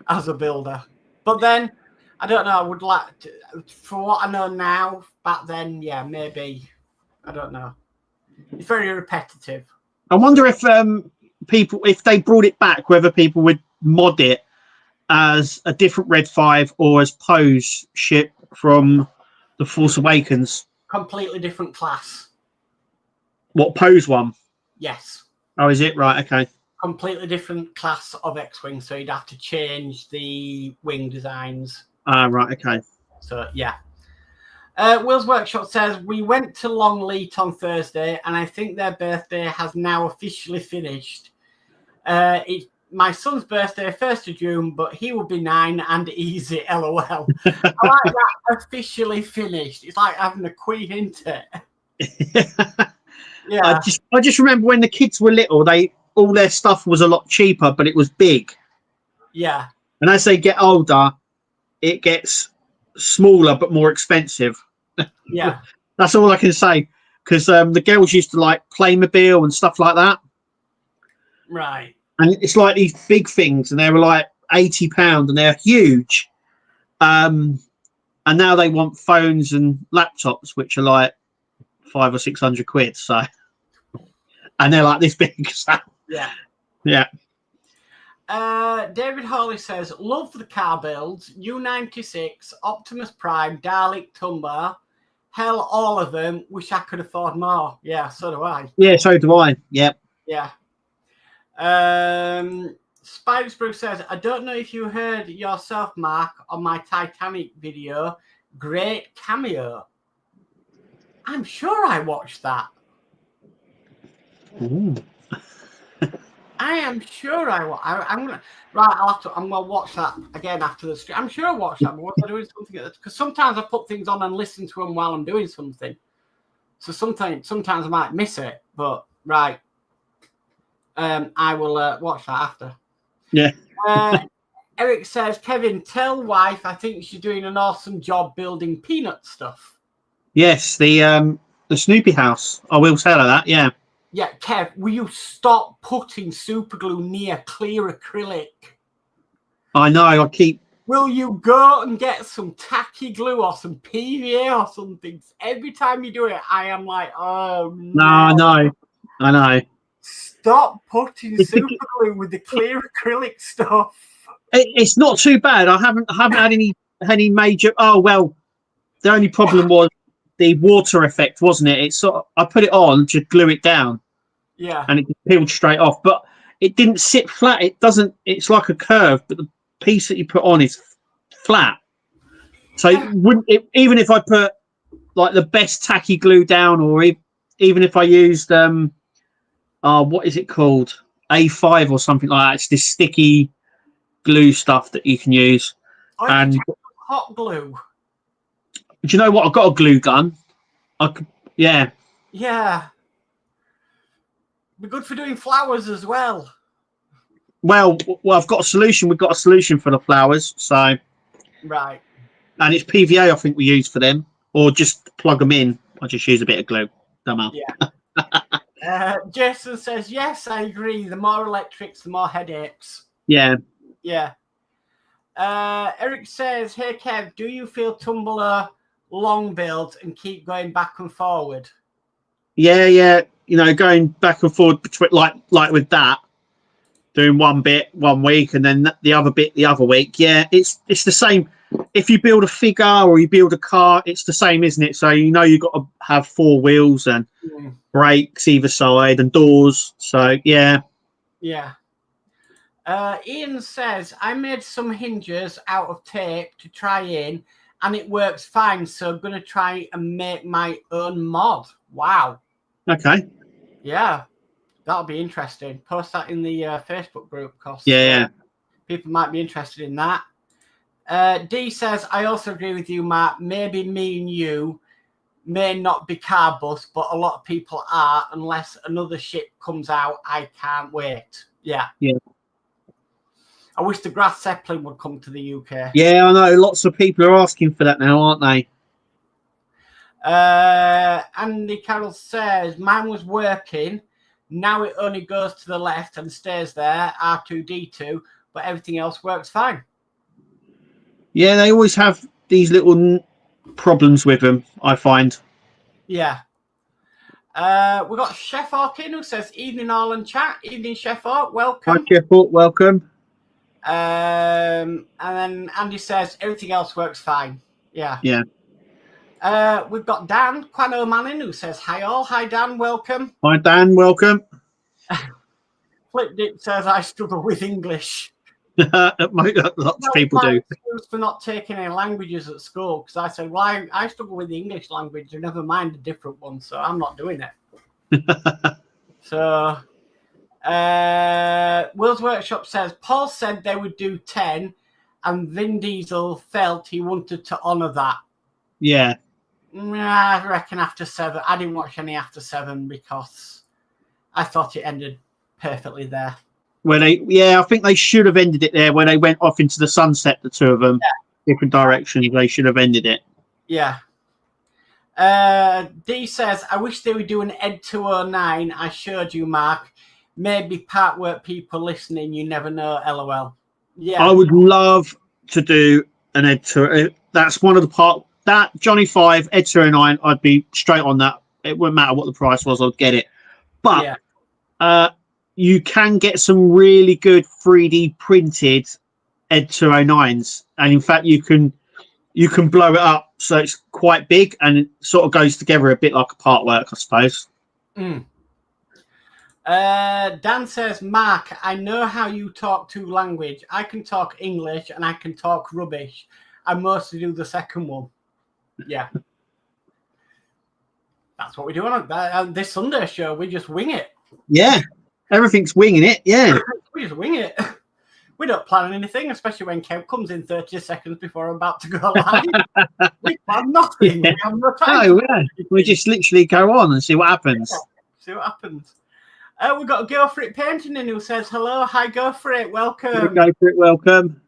[SPEAKER 1] as a builder. But then, I don't know, I would like to, for what I know now, back then, yeah, maybe, I don't know. It's very repetitive.
[SPEAKER 2] I wonder if people, if they brought it back, whether people would mod it as a different Red 5 or as Poe's ship from The Force Awakens.
[SPEAKER 1] Completely different class.
[SPEAKER 2] What, Poe's one?
[SPEAKER 1] Yes.
[SPEAKER 2] Oh, is it? Right, okay.
[SPEAKER 1] Completely different class of X-Wing, so you'd have to change the wing designs.
[SPEAKER 2] Right, okay.
[SPEAKER 1] So, yeah. Will's Workshop says, "We went to Longleat on Thursday, and I think their birthday has now officially finished. It's my son's birthday, 1st of June, but he will be 9 and easy, LOL. I like that, officially finished. It's like having a queen, isn't it? Yeah.
[SPEAKER 2] I just remember when the kids were little, all their stuff was a lot cheaper, but it was big.
[SPEAKER 1] Yeah.
[SPEAKER 2] And as they get older, it gets smaller but more expensive.
[SPEAKER 1] Yeah.
[SPEAKER 2] That's all I can say. Because the girls used to like Playmobil and stuff like that.
[SPEAKER 1] Right.
[SPEAKER 2] And it's like these big things, and they were like £80, and they're huge. And now they want phones and laptops, which are like 500 or 600 quid. So, and they're like this big. So,
[SPEAKER 1] Yeah.
[SPEAKER 2] yeah.
[SPEAKER 1] David Hawley says, love the car builds. U96, Optimus Prime, Dalek, Tumbar. Hell, all of them. Wish I could afford more. Yeah, so do I.
[SPEAKER 2] Yeah, so do I. Yeah.
[SPEAKER 1] Yeah. Spiders Brew says, I don't know if you heard yourself, Mark, on my Titanic video. Great cameo. I'm sure I watched that.
[SPEAKER 2] Ooh.
[SPEAKER 1] I am sure I'm gonna I'm gonna watch that again after the stream. I'm sure I watched that, but was I doing something? Because sometimes I put things on and listen to them while I'm doing something. So sometimes I might miss it, but right. I will watch that after.
[SPEAKER 2] Yeah.
[SPEAKER 1] Eric says, Kevin, tell wife I think she's doing an awesome job building peanut stuff.
[SPEAKER 2] Yes, the Snoopy house. I will tell her that. Yeah.
[SPEAKER 1] Yeah, Kev, will you stop putting super glue near clear acrylic?
[SPEAKER 2] I know. I keep.
[SPEAKER 1] Will you go and get some tacky glue or some PVA or something? Every time you do it, I am like, oh no.
[SPEAKER 2] I know.
[SPEAKER 1] Stop putting super glue with the clear acrylic stuff.
[SPEAKER 2] It's not too bad. I haven't had any major. Oh well, the only problem was the water effect, wasn't it? It's sort of, I put it on to glue it down.
[SPEAKER 1] Yeah.
[SPEAKER 2] And it peeled straight off, but it didn't sit flat. It doesn't. It's like a curve, but the piece that you put on is flat. So even if I put like the best tacky glue down, or even if I used what is it called, A5 or something like that? It's this sticky glue stuff that you can use. And
[SPEAKER 1] hot glue.
[SPEAKER 2] Do you know what? I've got a glue gun. Yeah.
[SPEAKER 1] Be good for doing flowers as well.
[SPEAKER 2] Well, I've got a solution. We've got a solution for the flowers. So.
[SPEAKER 1] Right.
[SPEAKER 2] And it's PVA, I think we use for them, or just plug them in. I just use a bit of glue. Don't matter.
[SPEAKER 1] Yeah. Jason says, yes, I agree. The more electrics, the more headaches.
[SPEAKER 2] Yeah.
[SPEAKER 1] Yeah. Eric says, hey, Kev, do you feel Tumblr long builds and keep going back and forward?
[SPEAKER 2] Yeah. You know, going back and forward between like with that, doing one bit 1 week and then the other bit the other week. Yeah, it's the same. If you build a figure or you build a car, it's the same, isn't it? So you know you've got to have 4 wheels and brakes either side and doors. So yeah.
[SPEAKER 1] Yeah. Ian says, I made some hinges out of tape to try in and it works fine. So I'm going to try and make my own mod. Wow.
[SPEAKER 2] Okay.
[SPEAKER 1] Yeah. That'll be interesting. Post that in the Facebook group, because people might be interested in that. D says, I also agree with you, Matt. Maybe me and you may not be car bus, but a lot of people are, unless another ship comes out. I can't wait. Yeah. I wish the Grass Zeppelin would come to the UK.
[SPEAKER 2] Yeah, I know. Lots of people are asking for that now, aren't they?
[SPEAKER 1] Andy Carroll says, mine was working. Now it only goes to the left and stays there, R2-D2, but everything else works fine. Yeah,
[SPEAKER 2] they always have these little problems with them, I find.
[SPEAKER 1] Yeah. We've got Chef Orkin who says, evening all and chat. Evening, Chef Ork. Welcome.
[SPEAKER 2] Hi, Chef Ork. Welcome.
[SPEAKER 1] And then Andy says, everything else works fine. Yeah. We've got Dan Quano Manning who says, hi all. Hi, Dan. Welcome.
[SPEAKER 2] Hi, Dan. Welcome.
[SPEAKER 1] Flip Dip says, I struggle with English.
[SPEAKER 2] Lots of people do.
[SPEAKER 1] For not taking any languages at school, because I said, well, I struggle with the English language, and never mind a different one, so I'm not doing it. So, Will's Workshop says, Paul said they would do 10, and Vin Diesel felt he wanted to honour that.
[SPEAKER 2] Yeah.
[SPEAKER 1] I reckon after 7. I didn't watch any after 7 because I thought it ended perfectly there.
[SPEAKER 2] I think they should have ended it there where they went off into the sunset, the two of them, different directions. They should have ended it.
[SPEAKER 1] Yeah. D says, I wish they would do an Ed 209. I showed you, Mark. Maybe Partwork people listening, you never know, LOL. Yeah.
[SPEAKER 2] I would love to do an Ed 2. That's one of the part that Johnny 5, Ed 209, I'd be straight on that. It wouldn't matter what the price was, I'd get it. But you can get some really good 3D printed Ed 209s. And in fact, you can blow it up so it's quite big and it sort of goes together a bit like a Partwork, I suppose.
[SPEAKER 1] Dan says, Mark, I know how you talk two language. I can talk English and I can talk rubbish. I mostly do the second one. Yeah. That's what we do on this Sunday show. We just wing it.
[SPEAKER 2] Yeah. Everything's winging it. Yeah.
[SPEAKER 1] We just wing it. We don't plan anything, especially when Kev comes in 30 seconds before I'm about to go live. We plan nothing. Yeah. We have no time.
[SPEAKER 2] No, we just literally go on and see what happens.
[SPEAKER 1] Yeah. See what happens. We've got a Go For It painting in who says, hello, hi, Go For It, welcome.
[SPEAKER 2] Go For It, welcome.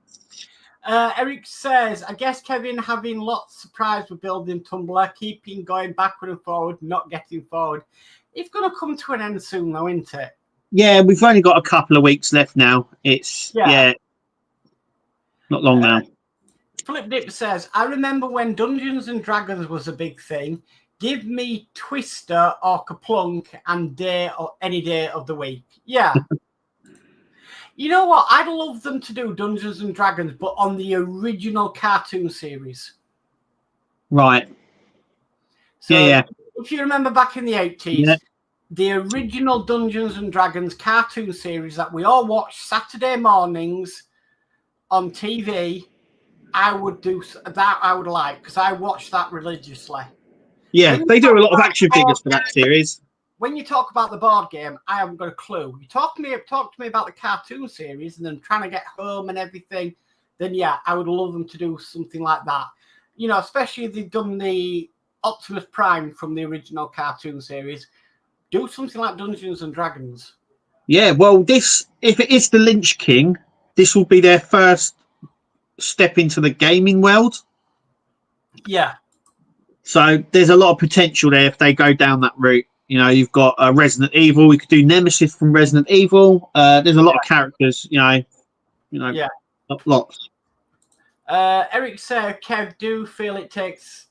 [SPEAKER 1] Eric says, I guess Kevin having lots of surprise with building Tumblr, keeping going backward and forward, not getting forward. It's going to come to an end soon, though, isn't it?
[SPEAKER 2] Yeah, we've only got a couple of weeks left now. It's, not long now.
[SPEAKER 1] Flip Dip says, I remember when Dungeons and Dragons was a big thing. Give me Twister or Kaplunk and any day of the week. Yeah. You know what? I'd love them to do Dungeons and Dragons, but on the original cartoon series.
[SPEAKER 2] Right. So,
[SPEAKER 1] if you remember back in the 80s, the original Dungeons and Dragons cartoon series that we all watched Saturday mornings on TV, I would do that. I would like, because I watched that religiously.
[SPEAKER 2] Yeah, they do a lot of action figures for that series.
[SPEAKER 1] When you talk about the board game, I haven't got a clue. You talk to me about the cartoon series and then trying to get home and everything, then yeah, I would love them to do something like that. You know, especially if they've done the Optimus Prime from the original cartoon series. Do something like Dungeons and Dragons. Yeah,
[SPEAKER 2] well, if it is the Lynch King, this will be their first step into the gaming world.
[SPEAKER 1] Yeah.
[SPEAKER 2] So there's a lot of potential there if they go down that route. You know, you've got Resident Evil. We could do Nemesis from Resident Evil. There's a lot of characters. Lots.
[SPEAKER 1] Eric said, Kev, do feel it takes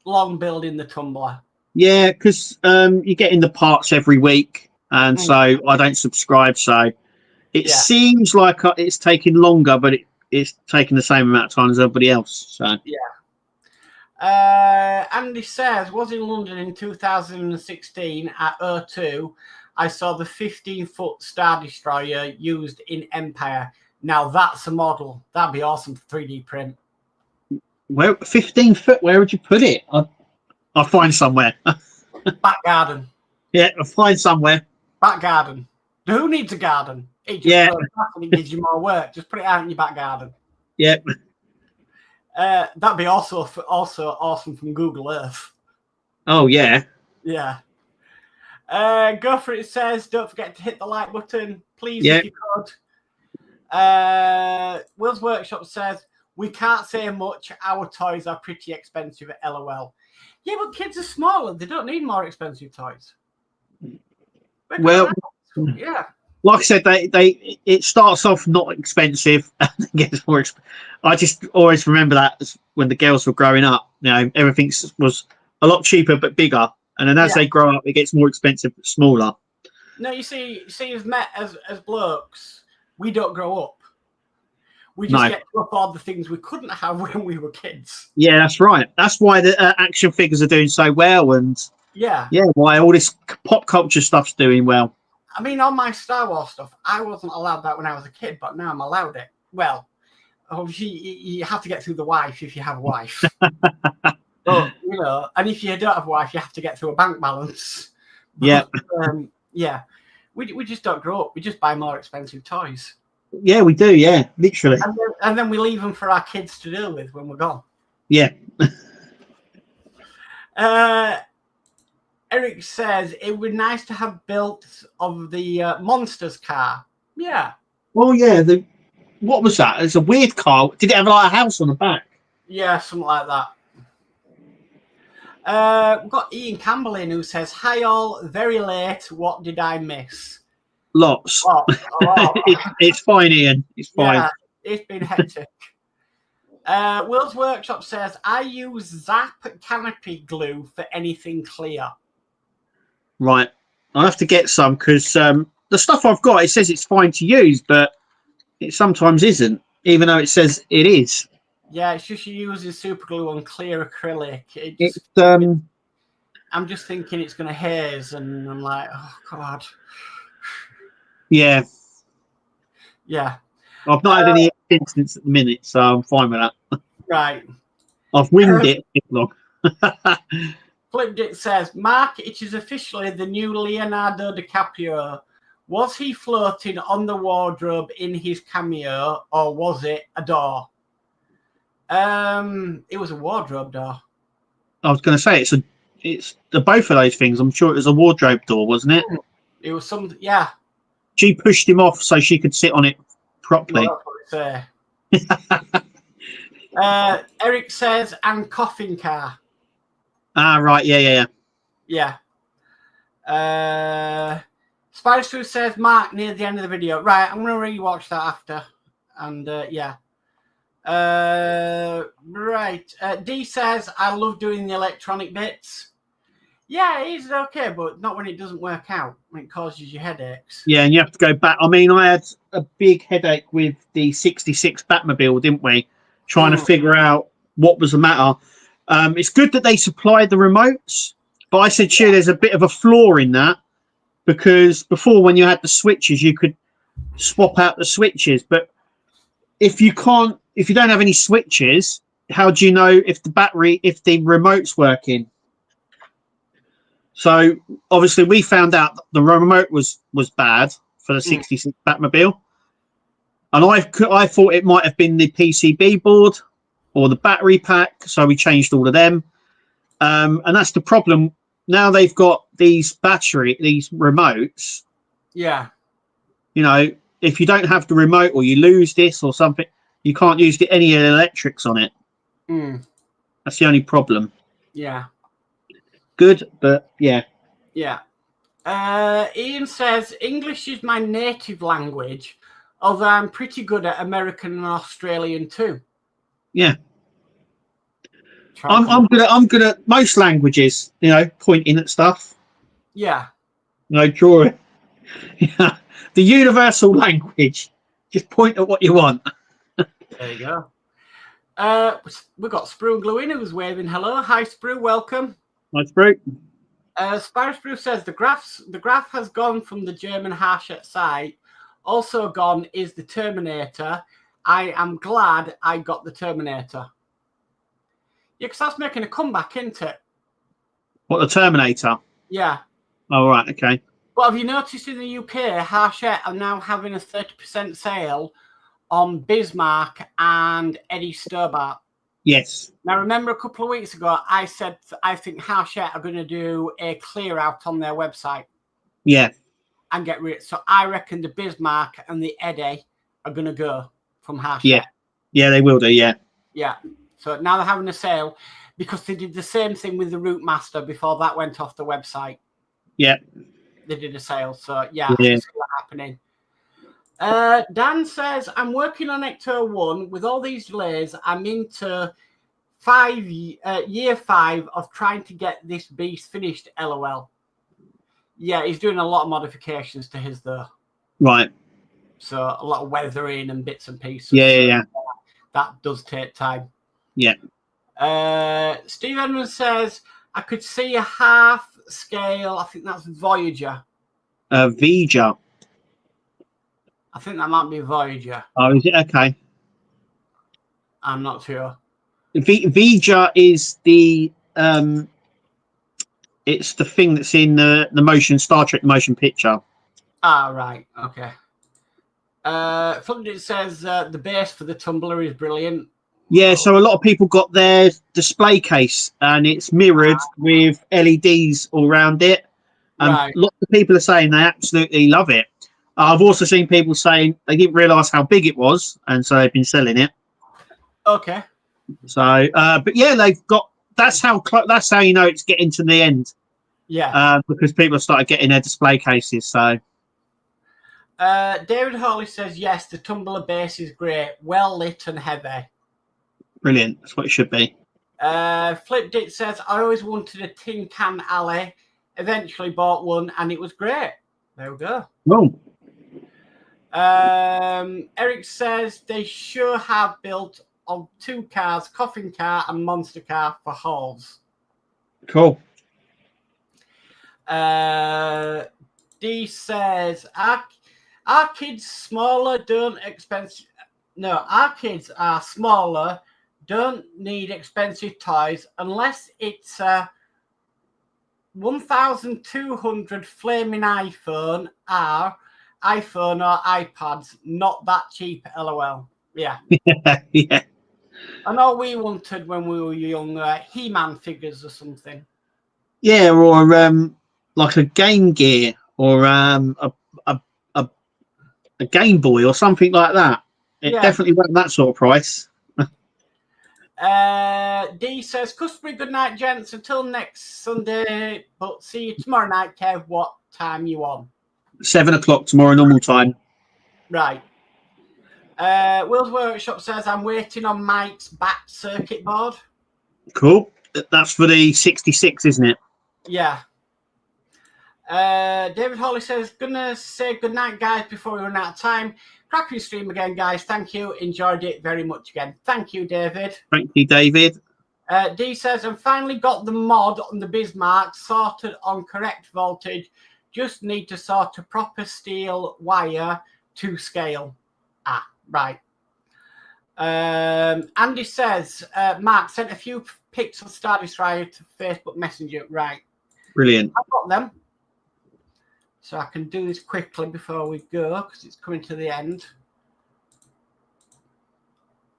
[SPEAKER 1] long building the Tumblr.
[SPEAKER 2] Yeah, because you're getting the parts every week, and so I don't subscribe. So it seems like it's taking longer, but it's taking the same amount of time as everybody else. So
[SPEAKER 1] yeah. Andy says, was in London in 2016 at O2. I saw the 15-foot Star Destroyer used in Empire. Now that's a model. That'd be awesome for 3D print.
[SPEAKER 2] Where 15 foot? Where would you put it? I'll find somewhere.
[SPEAKER 1] Back garden.
[SPEAKER 2] Yeah, I'll find somewhere.
[SPEAKER 1] Back garden. Who needs a garden? It just gives you more work. Just put it out in your back garden.
[SPEAKER 2] Yep.
[SPEAKER 1] That'd be also awesome from Google Earth.
[SPEAKER 2] Oh, yeah.
[SPEAKER 1] Yeah. Go For It says, don't forget to hit the like button, please, if you could. Will's Workshop says, we can't say much. Our toys are pretty expensive at LOL. Yeah, but kids are smaller. They don't need more expensive toys.
[SPEAKER 2] Well,
[SPEAKER 1] yeah.
[SPEAKER 2] Like I said, it starts off not expensive and gets more expensive. I just always remember that when the girls were growing up. You know, everything was a lot cheaper but bigger, and then as they grow up, it gets more expensive but smaller.
[SPEAKER 1] No, you see, as blokes, we don't grow up. We just get to afford the things we couldn't have when we were kids.
[SPEAKER 2] Yeah, that's right. That's why the action figures are doing so well, and why all this pop culture stuff's doing well.
[SPEAKER 1] I mean, on my Star Wars stuff, I wasn't allowed that when I was a kid, but now I'm allowed it. Well, obviously, you have to get through the wife if you have a wife. But, you know, and if you don't have a wife, you have to get through a bank balance. But, we just don't grow up. We just buy more expensive toys.
[SPEAKER 2] Yeah, we do. Yeah, literally.
[SPEAKER 1] And then we leave them for our kids to deal with when we're gone.
[SPEAKER 2] Yeah.
[SPEAKER 1] Eric says it would be nice to have built of the Monsters car. Yeah,
[SPEAKER 2] Oh yeah, what was that? It's a weird car. Did it have like a house on the back?
[SPEAKER 1] Yeah, something like that. We've got Ian Campbell in who says, "Hi all, very late. What did I miss?"
[SPEAKER 2] Lots.
[SPEAKER 1] Oh, a lot.
[SPEAKER 2] It's fine, Ian. It's fine.
[SPEAKER 1] Yeah, it's been hectic. Will's Workshop says, "I use Zap Canopy glue for anything clear."
[SPEAKER 2] Right. I'll have to get some because the stuff I've got, it says it's fine to use, but it sometimes isn't, even though it says it is.
[SPEAKER 1] Yeah, it's just you're using super glue on clear acrylic. I'm just thinking it's going to haze, and I'm like, oh god.
[SPEAKER 2] Yeah.
[SPEAKER 1] Yeah.
[SPEAKER 2] I've not had any incidents at the minute, so I'm fine with that.
[SPEAKER 1] Right.
[SPEAKER 2] I've winged it this long.
[SPEAKER 1] Flipped it says, "Mark, it is officially the new Leonardo DiCaprio. Was he floating on the wardrobe in his cameo, or was it a door?" It was a wardrobe door.
[SPEAKER 2] I was going to say it's the both of those things. I'm sure it was a wardrobe door, wasn't it?
[SPEAKER 1] It was something. Yeah.
[SPEAKER 2] She pushed him off so she could sit on it properly.
[SPEAKER 1] Well, that's what it say. Eric says, "And coffin car."
[SPEAKER 2] Ah, right. Yeah.
[SPEAKER 1] Spider says, "Mark, near the end of the video." Right, I'm going to rewatch that after. And yeah. Right. D says, "I love doing the electronic bits." Yeah, it's okay, but not when it doesn't work out. When it causes you headaches.
[SPEAKER 2] Yeah, and you have to go back. I mean, I had a big headache with the 66 Batmobile, didn't we? Trying to figure out what was the matter. It's good that they supplied the remotes, but I said, sure, there's a bit of a flaw in that because before when you had the switches, you could swap out the switches. But if you don't have any switches, how do you know if the remote's working? So obviously we found out that the remote was bad for the 66 Batmobile. And I thought it might have been the PCB board or the battery pack, so we changed all of them. And that's the problem. Now they've got these remotes.
[SPEAKER 1] Yeah.
[SPEAKER 2] You know, if you don't have the remote or you lose this or something, you can't use any of the electrics on it. That's the only problem.
[SPEAKER 1] Yeah.
[SPEAKER 2] Good, but yeah.
[SPEAKER 1] Yeah. Ian says, "English is my native language, although I'm pretty good at American and Australian too."
[SPEAKER 2] Yeah. I'm good at most languages, you know, pointing at stuff.
[SPEAKER 1] Yeah.
[SPEAKER 2] You know, drawing. Yeah. The universal language. Just point at what you want.
[SPEAKER 1] There you go. We've got Sprue and Glue in who's waving hello. Hi, Sprue. Welcome.
[SPEAKER 2] Nice, bro.
[SPEAKER 1] Spire Sprue says the graph has gone from the German Harshett site. Also gone is the Terminator. I am glad I got the Terminator. Yeah, because that's making a comeback, isn't it?
[SPEAKER 2] What, the Terminator?
[SPEAKER 1] Yeah.
[SPEAKER 2] Oh, right, okay.
[SPEAKER 1] But have you noticed in the UK, Harshett are now having a 30% sale on Bismarck and Eddie Stobart?
[SPEAKER 2] Yes.
[SPEAKER 1] Now, remember a couple of weeks ago, I said I think Harshett are going to do a clear out on their website.
[SPEAKER 2] Yeah.
[SPEAKER 1] And get rid. So I reckon the Bismarck and the Eddie are going to go from Harshett.
[SPEAKER 2] Yeah. Yeah, they will do, yeah.
[SPEAKER 1] Yeah. So now they're having a sale because they did the same thing with the Rootmaster before that went off the website.
[SPEAKER 2] Yeah.
[SPEAKER 1] They did a sale. So, yeah, I can see that happening. Dan says, "I'm working on Ecto 1. With all these delays, I'm into year 5 of trying to get this beast finished, LOL." Yeah, he's doing a lot of modifications to his, though.
[SPEAKER 2] Right.
[SPEAKER 1] So a lot of weathering and bits and pieces.
[SPEAKER 2] Yeah.
[SPEAKER 1] That does take time.
[SPEAKER 2] Yeah.
[SPEAKER 1] Steve Edmonds says, "I could see a half scale." I think that's Voyager.
[SPEAKER 2] Vija.
[SPEAKER 1] I think that might be Voyager.
[SPEAKER 2] Oh, is it? Okay.
[SPEAKER 1] I'm not sure.
[SPEAKER 2] Vija is the it's the thing that's in the motion Star Trek motion picture.
[SPEAKER 1] Ah, right. Okay. It says the base for the tumbler is brilliant.
[SPEAKER 2] Yeah, so a lot of people got their display case and it's mirrored with LEDs all around it. And lots of people are saying they absolutely love it. I've also seen people saying they didn't realise how big it was, and so they've been selling it.
[SPEAKER 1] Okay.
[SPEAKER 2] So, but yeah, they've got. That's how you know it's getting to the end.
[SPEAKER 1] Yeah.
[SPEAKER 2] Because people have started getting their display cases. So,
[SPEAKER 1] David Hawley says yes. The tumbler base is great, well lit and heavy.
[SPEAKER 2] brilliant. That's what it should be.
[SPEAKER 1] Flipped It says I always wanted a tin can alley. Eventually bought one, and it was great. There we go.
[SPEAKER 2] Oh.
[SPEAKER 1] Eric says they sure have built on 2 cars, Coffin Car and Monster Car for hauls.
[SPEAKER 2] Cool.
[SPEAKER 1] D says our kids smaller, don't expensive. No, our kids are smaller, don't need expensive toys unless it's a 1,200 flaming iPhone or iPads, not that cheap, lol. Yeah.
[SPEAKER 2] Yeah.
[SPEAKER 1] I know we wanted when we were young He-Man figures or something.
[SPEAKER 2] Yeah, or like a Game Gear or a Game Boy or something like that. It definitely wasn't that sort of price.
[SPEAKER 1] D says, customary good night, gents. Until next Sunday, but see you tomorrow night, Kev. What time you on?
[SPEAKER 2] 7 o'clock tomorrow, normal time.
[SPEAKER 1] Right. Will's Workshop says, I'm waiting on Mike's back circuit board.
[SPEAKER 2] Cool. That's for the 66, isn't it?
[SPEAKER 1] Yeah. David Hawley says, gonna say good night, guys, before we run out of time. Cracking stream again, guys. Thank you. Enjoyed it very much again. Thank you, David.
[SPEAKER 2] Thank you, David.
[SPEAKER 1] D says, I've finally got the mod on the Bismarck sorted on correct voltage. Just need to sort a proper steel wire to scale. Ah, right. Andy says, Mark sent a few pics of Star Destroyer to Facebook Messenger. Right.
[SPEAKER 2] Brilliant.
[SPEAKER 1] I've got them. So I can do this quickly before we go because it's coming to the end.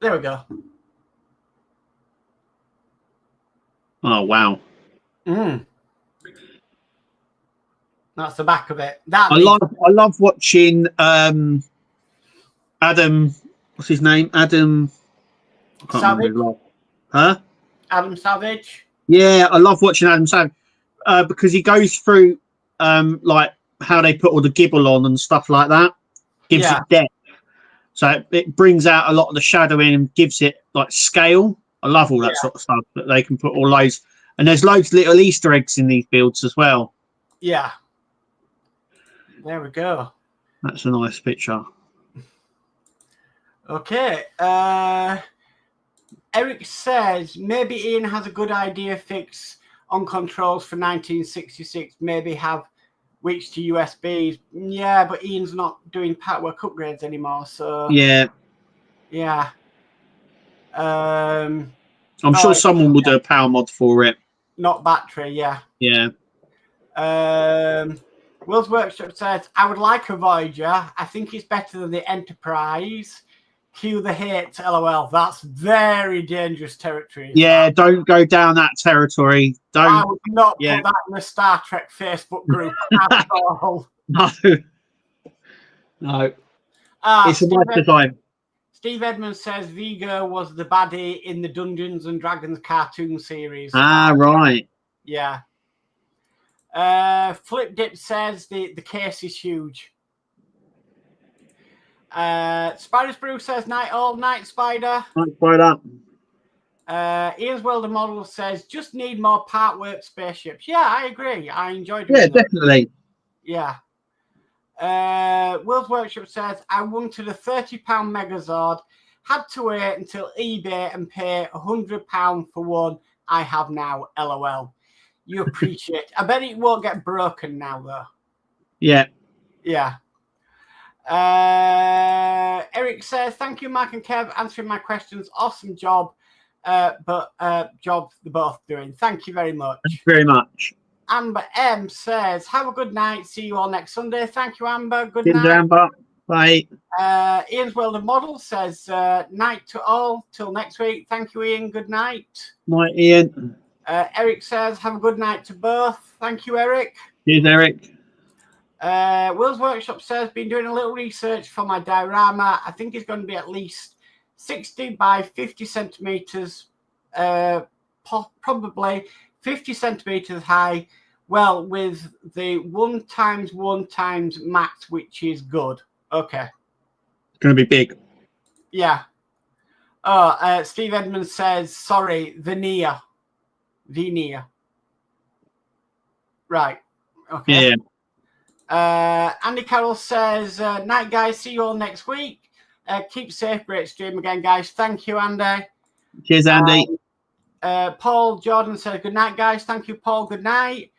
[SPEAKER 1] There we go.
[SPEAKER 2] Oh, wow.
[SPEAKER 1] That's the back of it.
[SPEAKER 2] I love watching Adam. What's his name? Adam. I can't
[SPEAKER 1] Savage.
[SPEAKER 2] remember. Huh?
[SPEAKER 1] Adam Savage.
[SPEAKER 2] Yeah, I love watching Adam Savage because he goes through like how they put all the gibble on and stuff like that. Gives it depth. So it brings out a lot of the shadowing and gives it like scale. I love all that sort of stuff that they can put all those. And there's loads of little Easter eggs in these builds as well.
[SPEAKER 1] Yeah. There we go.
[SPEAKER 2] That's a nice picture.
[SPEAKER 1] Okay. Eric says maybe Ian has a good idea fix on controls for 1966. Maybe have switched to USBs. Yeah, but Ian's not doing Partwork upgrades anymore. So
[SPEAKER 2] yeah. I'm sure someone will do a power mod for it.
[SPEAKER 1] Not battery. Yeah. Will's Workshop says, I would like a Voyager. I think it's better than the Enterprise. Cue the hate, lol. That's very dangerous territory.
[SPEAKER 2] Yeah, don't go down that territory. Don't.
[SPEAKER 1] I would not put that in the Star Trek Facebook group at all.
[SPEAKER 2] No. It's a waste of time.
[SPEAKER 1] Steve Edmonds says Vigo was the baddie in the Dungeons and Dragons cartoon series.
[SPEAKER 2] Ah, right.
[SPEAKER 1] Yeah. Flip Dip says the case is huge. Spider's Brew says night all, night Spider.
[SPEAKER 2] Night Spider.
[SPEAKER 1] Ian's World of Model says just need more Partwork spaceships. Yeah, I agree. I enjoyed it.
[SPEAKER 2] Yeah, definitely.
[SPEAKER 1] Yeah. Will's Workshop says I wanted a £30 Megazord. Had to wait until eBay and pay £100 for one I have now. LOL. You appreciate. I bet it won't get broken now though.
[SPEAKER 2] Yeah.
[SPEAKER 1] Yeah. Eric says, thank you, Mark and Kev, answering my questions. Awesome job. Job they're both doing. Thank you very much.
[SPEAKER 2] Thank you very much.
[SPEAKER 1] Amber M says, have a good night. See you all next Sunday. Thank you, Amber. Good night.
[SPEAKER 2] Amber. Bye.
[SPEAKER 1] Ian's World of Model says, night to all. Till next week. Thank you, Ian. Good night.
[SPEAKER 2] Night, Ian.
[SPEAKER 1] Eric says, have a good night to both. Thank you, Eric.
[SPEAKER 2] Cheers, Eric.
[SPEAKER 1] Will's Workshop says, been doing a little research for my diorama. I think it's going to be at least 60 by 50 centimeters, probably 50 centimeters high. Well, with the 1x1x max, which is good. Okay.
[SPEAKER 2] It's going to be big.
[SPEAKER 1] Yeah. Oh, Steve Edmonds says, sorry, veneer. Right. Okay.
[SPEAKER 2] Yeah.
[SPEAKER 1] Andy Carroll says, night, guys. See you all next week. Keep safe. Great stream again, guys. Thank you, Andy.
[SPEAKER 2] Cheers, Andy.
[SPEAKER 1] Paul Jordan says, good night, guys. Thank you, Paul. Good night.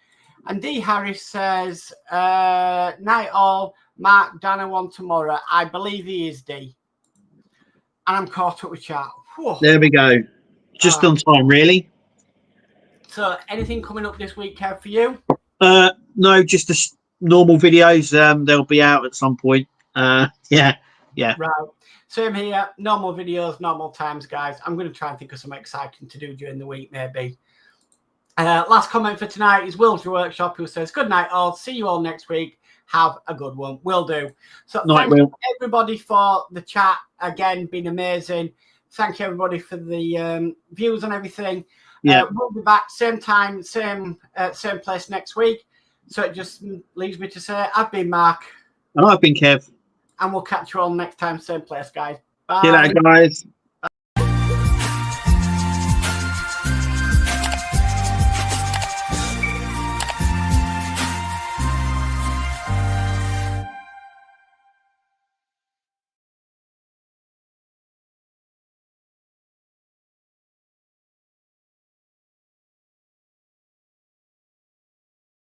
[SPEAKER 1] And D. Harris says, night all. Mark, Dana one tomorrow. I believe he is, D. And I'm caught up with chat. Whew.
[SPEAKER 2] There we go. Just on time, really.
[SPEAKER 1] So, anything coming up this week, Kev, for you?
[SPEAKER 2] No, just the normal videos. They'll be out at some point. Yeah.
[SPEAKER 1] Right. Same here. Normal videos, normal times, guys. I'm going to try and think of something exciting to do during the week, maybe. Last comment for tonight is Will's Workshop, who says, good night, all. See you all next week. Have a good one. Will do. So thank you everybody for the chat. Again, been amazing. Thank you everybody for the views and everything.
[SPEAKER 2] Yeah.
[SPEAKER 1] We'll be back same time, same place next week. So it just leaves me to say I've been Mark.
[SPEAKER 2] And I've been Kev.
[SPEAKER 1] And we'll catch you all next time, same place, guys. Bye.
[SPEAKER 2] See you later, guys.